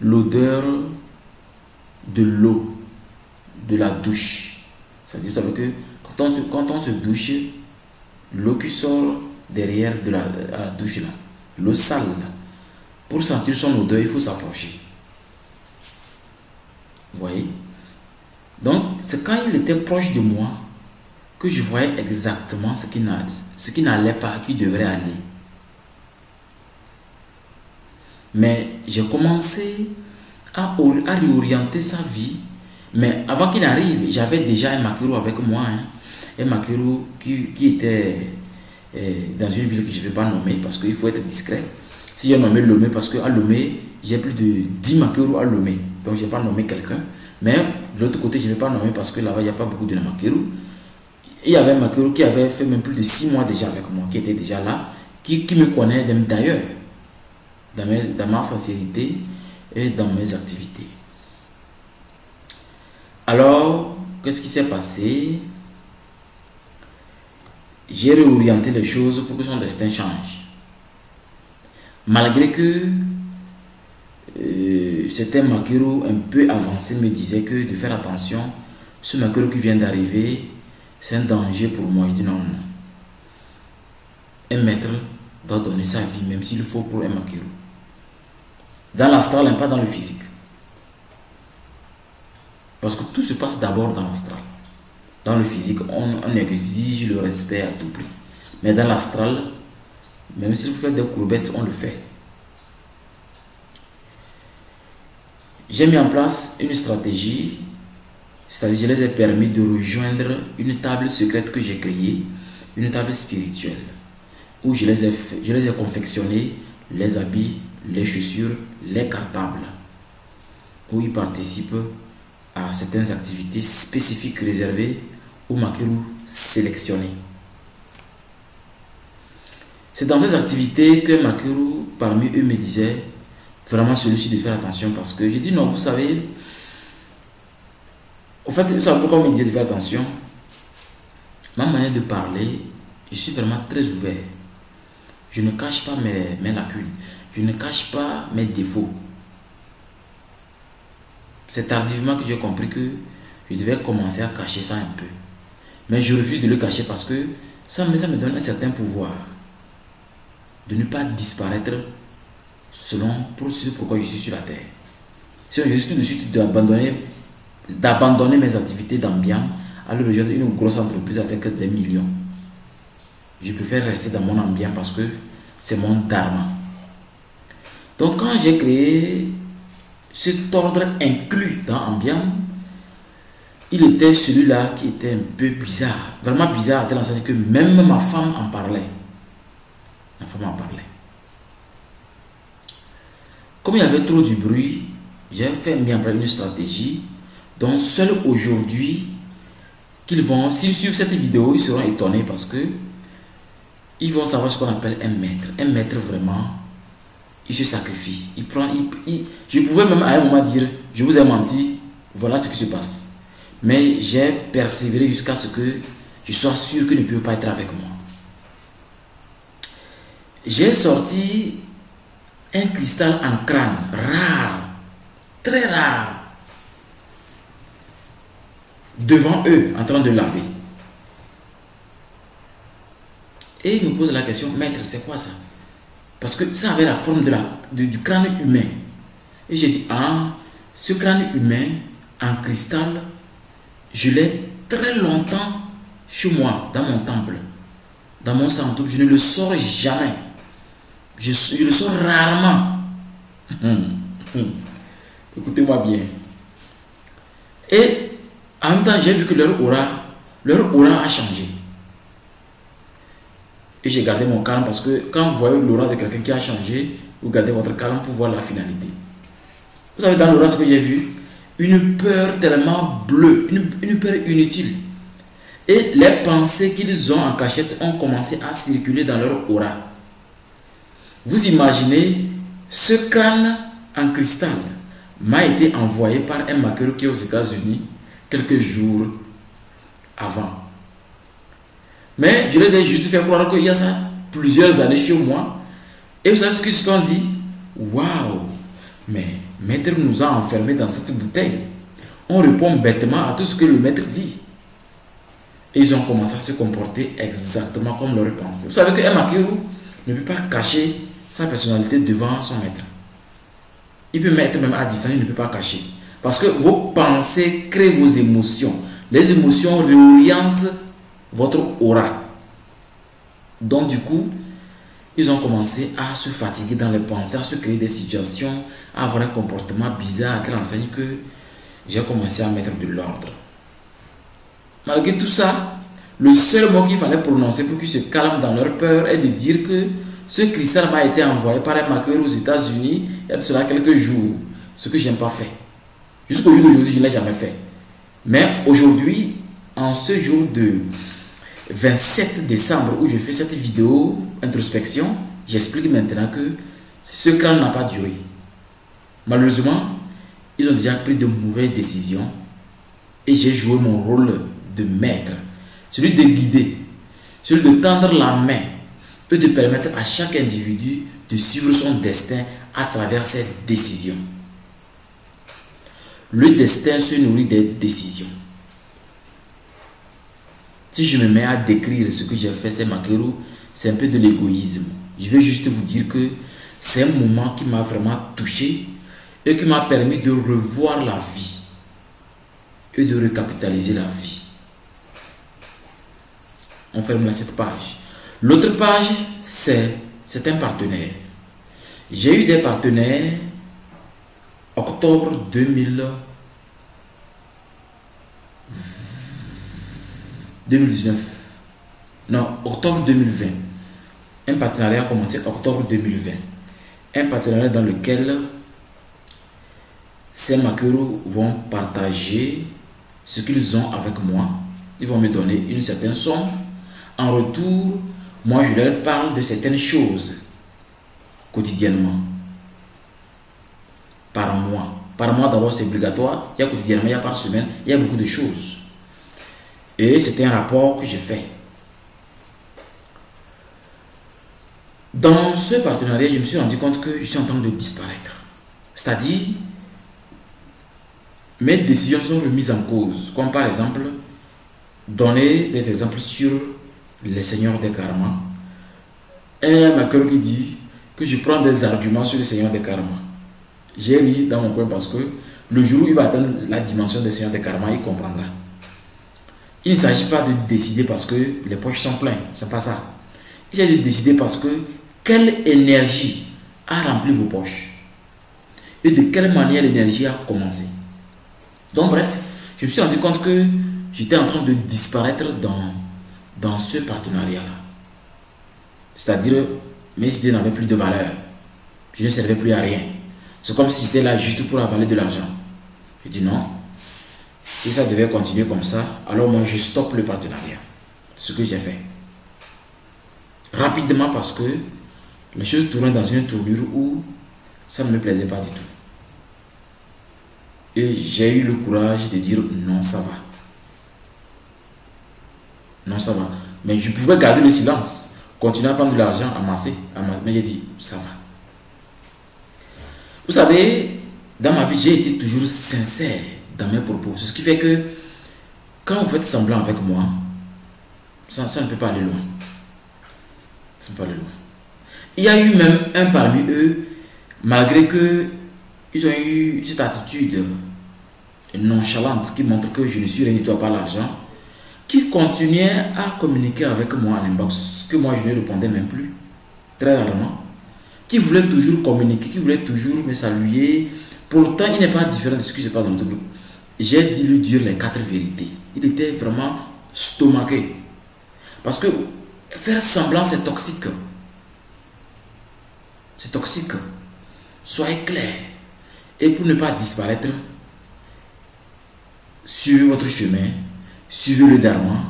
l'odeur de l'eau, de la douche, c'est-à-dire, vous savez que quand on se douche, l'eau qui sort derrière de la douche, là, l'eau sale, là, pour sentir son odeur, il faut s'approcher. Vous voyez? Donc, c'est quand il était proche de moi que je voyais exactement ce qui n'allait pas, qui devrait aller. Mais j'ai commencé à réorienter sa vie. Mais avant qu'il arrive, j'avais déjà un Makiro avec moi. Un Makiro qui était dans une ville que je ne vais pas nommer parce qu'il faut être discret. Si j'ai nommé Lomé, parce qu'à Lomé, j'ai plus de 10 Makiro à Lomé. Donc je n'ai pas nommé quelqu'un. Mais de l'autre côté, je ne vais pas nommer parce que là-bas, il n'y a pas beaucoup de Makiro. Il y avait un Makiro qui avait fait même plus de 6 mois déjà avec moi, qui était déjà là, qui me connaît d'ailleurs, dans ma sincérité et dans mes activités. Alors, qu'est-ce qui s'est passé? J'ai réorienté les choses pour que son destin change. Malgré que c'était un Makiro un peu avancé, me disait que de faire attention, ce Makiro qui vient d'arriver, c'est un danger pour moi. Je dis non, non. Un maître doit donner sa vie, même s'il faut pour un Makiro. Dans l'astral et pas dans le physique. Parce que tout se passe d'abord dans l'astral. Dans le physique, on exige le respect à tout prix. Mais dans l'astral, même si vous faites des courbettes, on le fait. J'ai mis en place une stratégie, c'est-à-dire je les ai permis de rejoindre une table secrète que j'ai créée, une table spirituelle, où je les ai confectionné les habits, les chaussures, les cartables, où ils participent à certaines activités spécifiques réservées aux Makiro sélectionnés. C'est dans ces activités que Makiro, parmi eux, me disait vraiment celui-ci de faire attention parce que j'ai dit non, vous savez, au fait, vous savez pourquoi on me disait de faire attention? Ma manière de parler, je suis vraiment très ouvert. Je ne cache pas mes lacunes, je ne cache pas mes défauts. C'est tardivement que j'ai compris que je devais commencer à cacher ça un peu. Mais je refuse de le cacher parce que ça me donne un certain pouvoir de ne pas disparaître selon ce pourquoi je suis sur la terre. Si je risque de suite d'abandonner mes activités d'ambiance, aller rejoindre une grosse entreprise avec des millions. Je préfère rester dans mon ambiance parce que c'est mon dharma. Donc quand j'ai créé cet ordre inclus dans ambiance, il était celui-là qui était un peu bizarre, vraiment bizarre, à tel enseigne que même ma femme en parlait. Ma femme en parlait. Comme il y avait trop du bruit, j'ai mis en place une stratégie dont seul aujourd'hui, s'ils suivent cette vidéo, ils seront étonnés parce que ils vont savoir ce qu'on appelle un maître. Un maître vraiment, il se sacrifie. Je pouvais même à un moment dire, je vous ai menti, voilà ce qui se passe. Mais j'ai persévéré jusqu'à ce que je sois sûr qu'il ne peut pas être avec moi. J'ai sorti un cristal en crâne, rare, très rare, devant eux, en train de laver. Et ils me posent la question, maître, c'est quoi ça? Parce que ça avait la forme du crâne humain. Et j'ai dit, ah, ce crâne humain en cristal, je l'ai très longtemps chez moi, dans mon temple. dans mon centre, je ne le sors jamais. Je le sors rarement. Écoutez-moi bien. Et en même temps, j'ai vu que leur aura a changé. Et j'ai gardé mon calme parce que quand vous voyez l'aura de quelqu'un qui a changé, vous gardez votre calme pour voir la finalité. Vous savez dans l'aura ce que j'ai vu? Une peur tellement bleue, une peur inutile. Et les pensées qu'ils ont en cachette ont commencé à circuler dans leur aura. Vous imaginez, ce crâne en cristal m'a été envoyé par un maquilleur qui est aux États-Unis quelques jours avant. Mais je les ai juste fait croire qu'il y a ça plusieurs années chez moi. Et vous savez ce qu'ils se sont dit? Waouh! Mais maître nous a enfermés dans cette bouteille. On répond bêtement à tout ce que le maître dit. Et ils ont commencé à se comporter exactement comme leur pensée. Vous savez qu'un maquilleur ne peut pas cacher sa personnalité devant son maître. Il peut mettre même à distance, il ne peut pas cacher. Parce que vos pensées créent vos émotions. Les émotions réorientent votre aura. Donc du coup, ils ont commencé à se fatiguer dans les pensées, à se créer des situations, à avoir un comportement bizarre, à telle enseigne que j'ai commencé à mettre de l'ordre. Malgré tout ça, le seul mot qu'il fallait prononcer pour qu'ils se calment dans leur peur est de dire que ce cristal m'a été envoyé par un maquilleur aux États-Unis il y a cela quelques jours, ce que je n'ai pas fait. Jusqu'au jour d'aujourd'hui, je ne l'ai jamais fait. Mais aujourd'hui, en ce jour de 27 décembre où je fais cette vidéo introspection, j'explique maintenant que ce crâne n'a pas duré. Malheureusement, ils ont déjà pris de mauvaises décisions et j'ai joué mon rôle de maître, celui de guider, celui de tendre la main et de permettre à chaque individu de suivre son destin à travers ses décisions. Le destin se nourrit des décisions. Si je me mets à décrire ce que j'ai fait, c'est Makeru, c'est un peu de l'égoïsme. Je vais juste vous dire que c'est un moment qui m'a vraiment touché et qui m'a permis de revoir la vie et de recapitaliser la vie. On ferme là cette page. L'autre page, c'est un partenaire. J'ai eu des partenaires octobre 2019. Non, octobre 2020. Un partenariat a commencé octobre 2020. Un partenariat dans lequel ces maquereaux vont partager ce qu'ils ont avec moi. Ils vont me donner une certaine somme. En retour, moi je leur parle de certaines choses quotidiennement. Par mois. Par mois d'abord c'est obligatoire. Il y a quotidiennement, il y a par semaine, il y a beaucoup de choses. Et c'était un rapport que j'ai fait. Dans ce partenariat, je me suis rendu compte que je suis en train de disparaître. C'est-à-dire, mes décisions sont remises en cause. Comme par exemple, donner des exemples sur les seigneurs des karmas. Un maquilleur qui dit que je prends des arguments sur les seigneurs des karmas. J'ai ri dans mon coin parce que le jour où il va atteindre la dimension des seigneurs des karmas, il comprendra. Il ne s'agit pas de décider parce que les poches sont pleines. Ce n'est pas ça. Il s'agit de décider parce que quelle énergie a rempli vos poches et de quelle manière l'énergie a commencé. Donc bref, je me suis rendu compte que j'étais en train de disparaître dans ce partenariat-là. C'est-à-dire, mes idées n'avaient plus de valeur. Je ne servais plus à rien. C'est comme si j'étais là juste pour avaler de l'argent. Je dis non. Si ça devait continuer comme ça, alors moi je stoppe le partenariat. Ce que j'ai fait. Rapidement parce que les choses tournaient dans une tournure où ça ne me plaisait pas du tout. Et j'ai eu le courage de dire non, ça va. Non, ça va. Mais je pouvais garder le silence, continuer à prendre de l'argent, amasser, mais j'ai dit ça va. Vous savez, dans ma vie, j'ai été toujours sincère dans mes propos. C'est ce qui fait que quand vous faites semblant avec moi, ça ne peut pas aller loin. Ça ne peut pas aller loin. Il y a eu même un parmi eux, malgré que ils ont eu cette attitude nonchalante qui montre que je ne suis rien du tout à part l'argent. qui continuait à communiquer avec moi en inbox, que moi je ne répondais même plus, très rarement, qui voulait toujours communiquer, qui voulait toujours me saluer. Pourtant, il n'est pas différent de ce qui se passe dans notre groupe. J'ai dit lui dire les 4 vérités. Il était vraiment stomaqué. Parce que faire semblant, c'est toxique. C'est toxique. Soyez clair. Et pour ne pas disparaître, suivez votre chemin, suivez le dharma,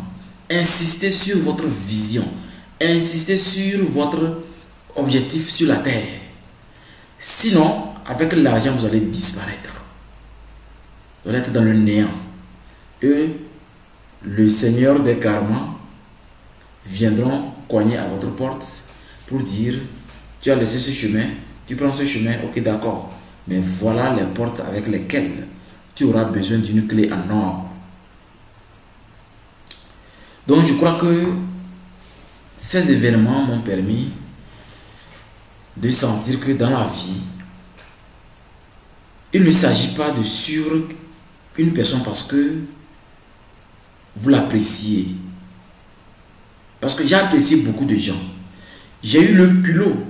insistez sur votre vision, insistez sur votre objectif sur la terre. Sinon, avec l'argent, vous allez disparaître. Vous allez être dans le néant. Et le Seigneur des karmas viendront cogner à votre porte pour dire, tu as laissé ce chemin, tu prends ce chemin, ok d'accord, mais voilà les portes avec lesquelles tu auras besoin d'une clé en or. Donc je crois que ces événements m'ont permis de sentir que dans la vie, il ne s'agit pas de suivre une personne parce que vous l'appréciez. Parce que j'ai apprécié beaucoup de gens. J'ai eu le culot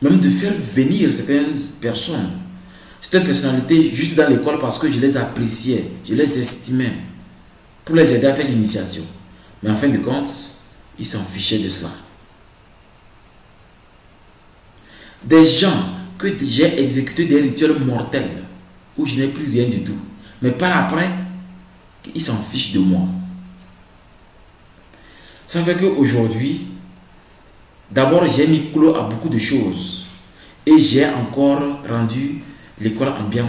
même de faire venir certaines personnes, certaines personnalités juste dans l'école parce que je les appréciais, je les estimais pour les aider à faire l'initiation. Mais en fin de compte, ils s'en fichaient de cela. Des gens que j'ai exécuté des rituels mortels où je n'ai plus rien du tout. Mais par après, ils s'en fichent de moi. Ça fait qu'aujourd'hui, d'abord j'ai mis clos à beaucoup de choses. Et j'ai encore rendu l'école ambiante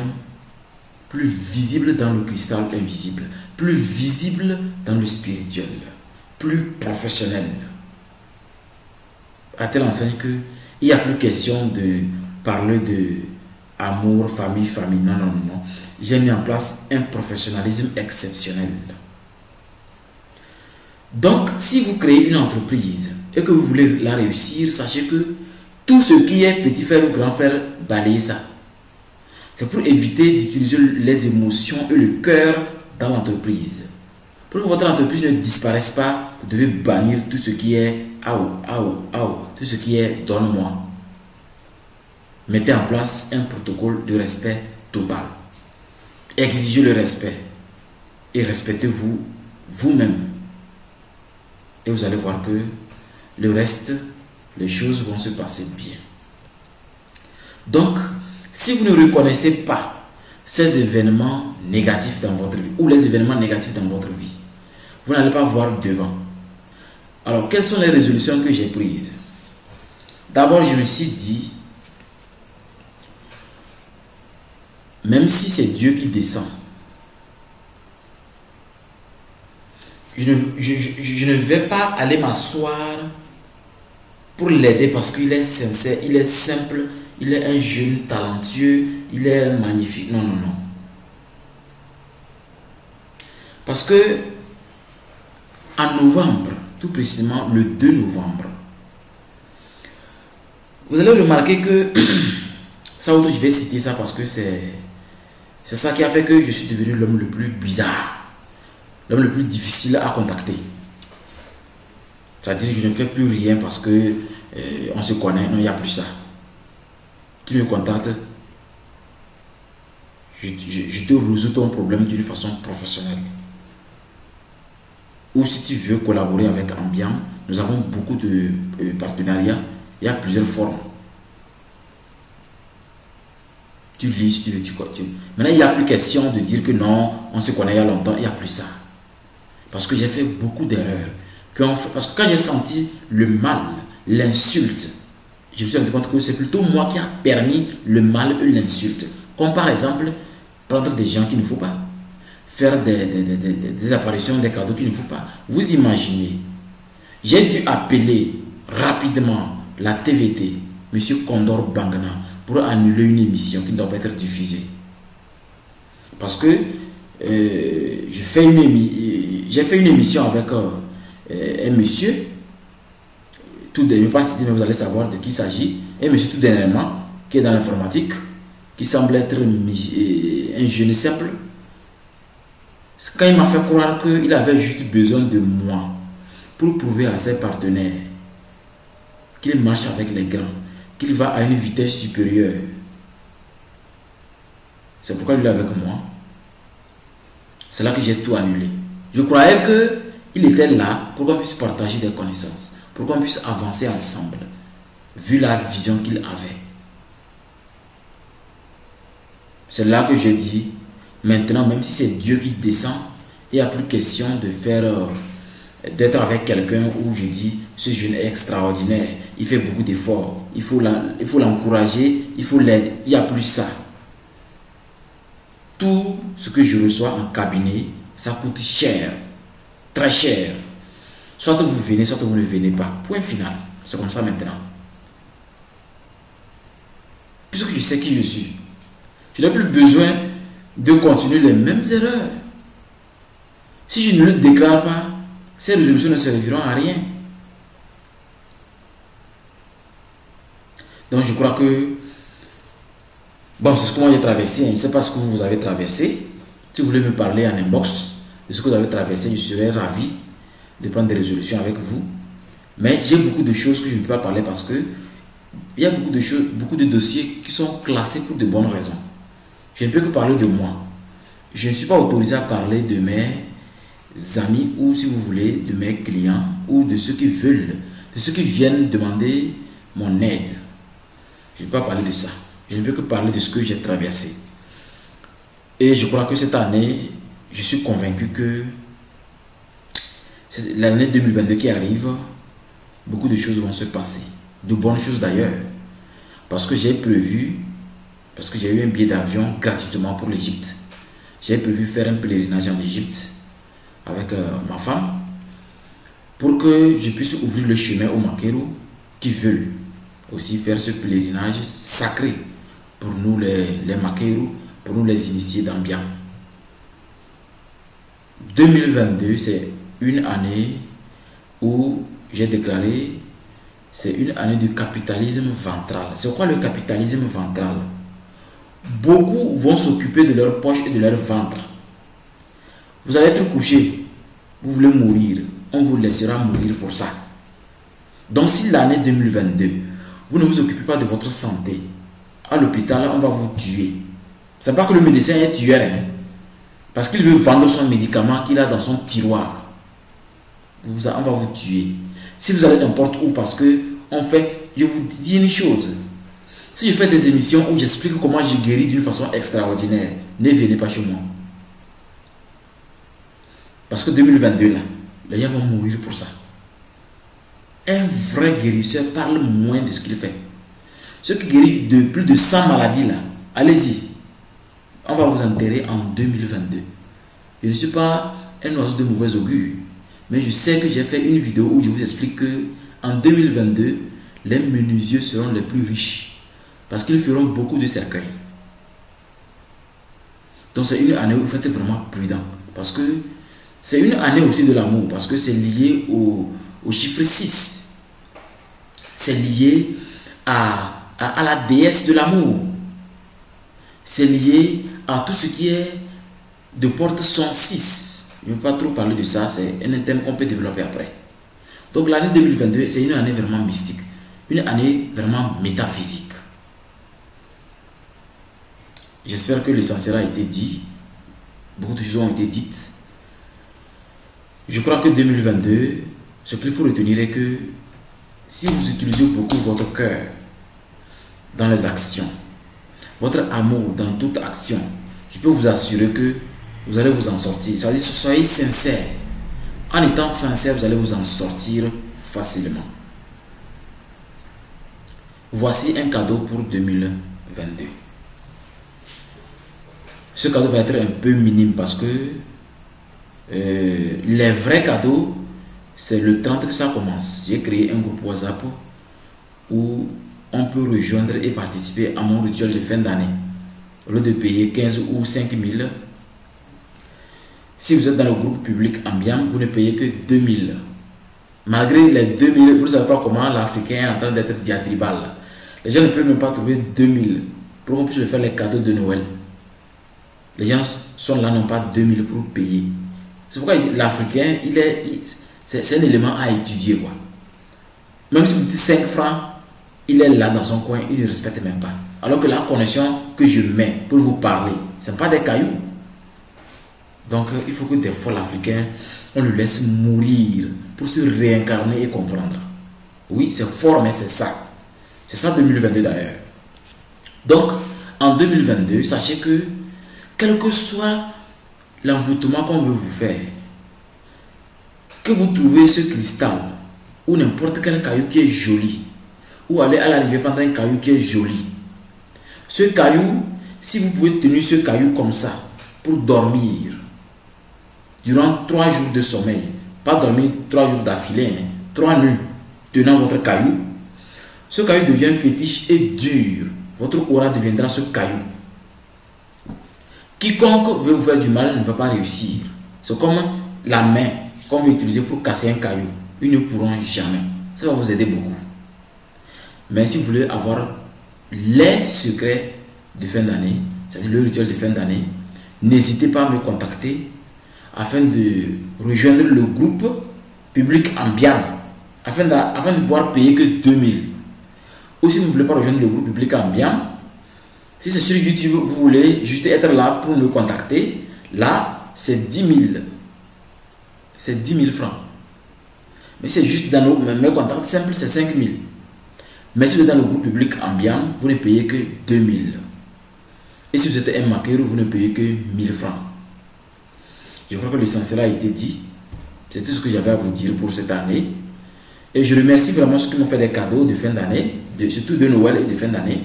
plus visible dans le cristal invisible, plus visible dans le spirituel, plus professionnel. À telle enseigne que il n'y a plus question de parler de amour, famille. Non, non, non. J'ai mis en place un professionnalisme exceptionnel. Donc, si vous créez une entreprise et que vous voulez la réussir, sachez que tout ce qui est petit frère ou grand frère, balayez ça. C'est pour éviter d'utiliser les émotions et le cœur dans l'entreprise. Pour que votre entreprise ne disparaisse pas, vous devez bannir tout ce qui est tout ce qui est donne-moi. Mettez en place un protocole de respect total. Exigez le respect et respectez-vous vous-même. Et vous allez voir que le reste, les choses vont se passer bien. Donc, si vous ne reconnaissez pas ces événements négatifs dans votre vie ou les événements négatifs dans votre vie, vous n'allez pas voir devant. Alors, quelles sont les résolutions que j'ai prises? D'abord, je me suis dit, même si c'est Dieu qui descend, je ne vais pas aller m'asseoir pour l'aider parce qu'il est sincère, il est simple, il est un jeune talentueux, il est magnifique. Non, non, non. Parce que en novembre, tout précisément le 2 novembre, vous allez remarquer que ça, je vais citer ça parce que c'est ça qui a fait que je suis devenu l'homme le plus bizarre, l'homme le plus difficile à contacter. C'est-à-dire que je ne fais plus rien parce que on se connaît. Non, il n'y a plus ça. Tu me contactes, je te résous ton problème d'une façon professionnelle. Ou si tu veux collaborer avec Ambiant, nous avons beaucoup de partenariats. Il y a plusieurs formes. Tu lis si tu veux, tu continues. Maintenant, il n'y a plus question de dire que non, on se connaît il y a longtemps. Il n'y a plus ça. Parce que j'ai fait beaucoup d'erreurs. Parce que quand j'ai senti le mal, l'insulte, je me suis rendu compte que c'est plutôt moi qui a permis le mal et l'insulte. Comme par exemple, prendre des gens qu'il ne faut pas. Faire des apparitions, des cadeaux qu'il ne faut pas. Vous imaginez, j'ai dû appeler rapidement la TVT, M. Condor Bangana, pour annuler une émission qui ne doit pas être diffusée. Parce que j'ai fait une émission avec un monsieur, tout dernièrement, je ne vais pas citer, mais vous allez savoir de qui il s'agit, un monsieur tout dernièrement, qui est dans l'informatique, qui semble être un jeune simple, Quand il m'a fait croire qu'il avait juste besoin de moi pour prouver à ses partenaires qu'il marche avec les grands, qu'il va à une vitesse supérieure. C'est pourquoi il est avec moi. C'est là que j'ai tout annulé. Je croyais qu'il était là pour qu'on puisse partager des connaissances, pour qu'on puisse avancer ensemble, vu la vision qu'il avait. C'est là que j'ai dit, maintenant, même si c'est Dieu qui descend, il n'y a plus question de faire, d'être avec quelqu'un où je dis, ce jeune est extraordinaire, il fait beaucoup d'efforts, il faut l'encourager, il faut l'aider. Il n'y a plus ça. Tout ce que je reçois en cabinet, ça coûte cher, très cher. Soit vous venez, soit vous ne venez pas. Point final. C'est comme ça maintenant. Puisque je sais qui je suis, je n'ai plus besoin de continuer les mêmes erreurs. Si je ne le déclare pas, ces résolutions ne serviront à rien. Donc je crois que, bon, c'est ce que moi j'ai traversé. Je ne sais pas ce que vous avez traversé. Si vous voulez me parler en inbox de ce que vous avez traversé, je serais ravi de prendre des résolutions avec vous. Mais j'ai beaucoup de choses que je ne peux pas parler parce que il y a beaucoup de choses, beaucoup de dossiers qui sont classés pour de bonnes raisons. Je ne peux que parler de moi. Je ne suis pas autorisé à parler de mes amis ou, si vous voulez, de mes clients ou de ceux qui veulent, de ceux qui viennent demander mon aide. Je ne peux pas parler de ça. Je ne peux que parler de ce que j'ai traversé. Et je crois que cette année, je suis convaincu que l'année 2022 qui arrive, beaucoup de choses vont se passer. De bonnes choses d'ailleurs. Parce que j'ai prévu, parce que j'ai eu un billet d'avion gratuitement pour l'Égypte. J'ai prévu faire un pèlerinage en Égypte avec ma femme pour que je puisse ouvrir le chemin aux Maqueros qui veulent aussi faire ce pèlerinage sacré pour nous les Maqueros, pour nous les initiés d'Ambian. 2022, c'est une année où j'ai déclaré, c'est une année du capitalisme ventral. C'est quoi le capitalisme ventral? Beaucoup vont s'occuper de leur poche et de leur ventre. Vous allez être couché, vous voulez mourir, on vous laissera mourir pour ça. Donc si l'année 2022, vous ne vous occupez pas de votre santé, à l'hôpital, on va vous tuer. C'est pas que le médecin est tueur, hein, parce qu'il veut vendre son médicament qu'il a dans son tiroir. On va vous tuer. Si vous allez n'importe où, parce que, en fait, je vous dis une chose. Si je fais des émissions où j'explique comment je guéris d'une façon extraordinaire, ne venez pas chez moi. Parce que 2022, là, les gens vont mourir pour ça. Un vrai guérisseur parle moins de ce qu'il fait. Ceux qui guérissent de plus de 100 maladies, là, allez-y. On va vous enterrer en 2022. Je ne suis pas un oiseau de mauvais augure. Mais je sais que j'ai fait une vidéo où je vous explique que en 2022, les menuisiers seront les plus riches. Parce qu'ils feront beaucoup de cercueils. Donc c'est une année où il faut être vraiment prudent. Parce que c'est une année aussi de l'amour. Parce que c'est lié au chiffre 6. C'est lié à la déesse de l'amour. C'est lié à tout ce qui est de porte son 6. Je ne vais pas trop parler de ça, c'est un thème qu'on peut développer après. Donc l'année 2022, c'est une année vraiment mystique. Une année vraiment métaphysique. J'espère que l'essentiel a été dit. Beaucoup de choses ont été dites. Je crois que 2022, ce qu'il faut retenir est que si vous utilisez beaucoup votre cœur dans les actions, votre amour dans toute action, je peux vous assurer que vous allez vous en sortir. Ça veut dire, soyez sincère. En étant sincère, vous allez vous en sortir facilement. Voici un cadeau pour 2022. Ce cadeau va être un peu minime parce que les vrais cadeaux, c'est le 30 que ça commence. J'ai créé un groupe WhatsApp où on peut rejoindre et participer à mon rituel de fin d'année. Au lieu de payer 15 ou 5 000, si vous êtes dans le groupe public Ambiam, vous ne payez que 2 000. Malgré les 2 000, vous ne savez pas comment l'Africain est en train d'être diatribal. Les gens ne peuvent même pas trouver 2 000 pour qu'on puisse faire les cadeaux de Noël. Les gens sont là non pas 2000 pour payer. C'est pourquoi l'Africain, c'est un élément à étudier, quoi. Même si vous dites 5 francs, il est là dans son coin, il ne respecte même pas. Alors que la connexion que je mets pour vous parler, ce n'est pas des cailloux. Donc il faut que des fois l'Africain, on le laisse mourir pour se réincarner et comprendre. Oui, c'est fort, mais c'est ça. C'est ça 2022 d'ailleurs. Donc, en 2022, sachez que, quel que soit l'envoûtement qu'on veut vous faire, que vous trouvez ce cristal ou n'importe quel caillou qui est joli, ou aller à l'arrivée prendre un caillou qui est joli. Ce caillou, si vous pouvez tenir ce caillou comme ça pour dormir durant 3 jours de sommeil, pas dormir 3 jours d'affilée, 3 nuits tenant votre caillou, ce caillou devient fétiche et dur. Votre aura deviendra ce caillou. Quiconque veut vous faire du mal ne va pas réussir. C'est comme la main qu'on veut utiliser pour casser un caillou. Ils ne pourront jamais. Ça va vous aider beaucoup. Mais si vous voulez avoir les secrets de fin d'année, c'est-à-dire le rituel de fin d'année, n'hésitez pas à me contacter afin de rejoindre le groupe public Ambiam, afin de pouvoir payer que 2000. Ou si vous ne voulez pas rejoindre le groupe public Ambiam, si c'est sur YouTube, vous voulez juste être là pour me contacter, là, c'est 10 000. C'est 10 000 francs. Mais c'est juste dans mes contacts simples, c'est 5 000. Mais si vous êtes dans le groupe public Ambiam, vous ne payez que 2 000. Et si vous êtes un maqueur, vous ne payez que 1000 francs. Je crois que l'essentiel a été dit. C'est tout ce que j'avais à vous dire pour cette année. Et je remercie vraiment ceux qui m'ont fait des cadeaux de fin d'année, surtout de Noël et de fin d'année.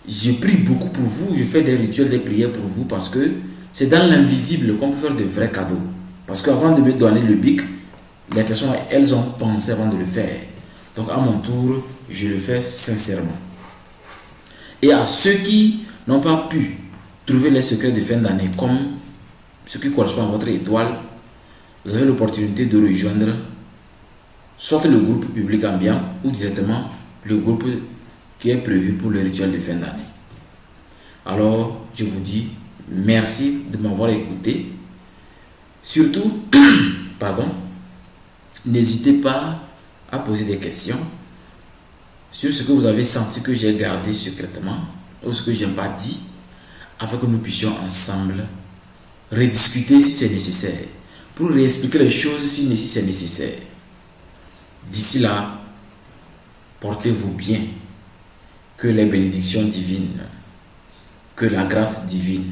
Je prie beaucoup pour vous, je fais des rituels, des prières pour vous parce que c'est dans l'invisible qu'on peut faire de vrais cadeaux. Parce qu'avant de me donner le bic, les personnes, elles ont pensé avant de le faire. Donc à mon tour, je le fais sincèrement. Et à ceux qui n'ont pas pu trouver les secrets de fin d'année, comme ce qui correspond à votre étoile, vous avez l'opportunité de rejoindre soit le groupe public Ambiam ou directement le groupe qui est prévu pour le rituel de fin d'année. Alors, je vous dis merci de m'avoir écouté. Surtout, pardon, n'hésitez pas à poser des questions sur ce que vous avez senti que j'ai gardé secrètement ou ce que je n'ai pas dit, afin que nous puissions ensemble rediscuter si c'est nécessaire, pour réexpliquer les choses si c'est nécessaire. D'ici là, portez-vous bien, que les bénédictions divines, que la grâce divine,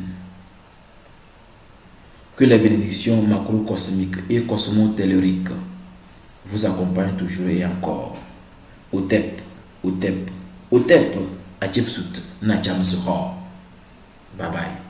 que les bénédictions macrocosmiques et cosmotelluriques vous accompagnent toujours et encore. Otep, Otep, Otep, Atchepsut, Nachamsuho. Bye bye.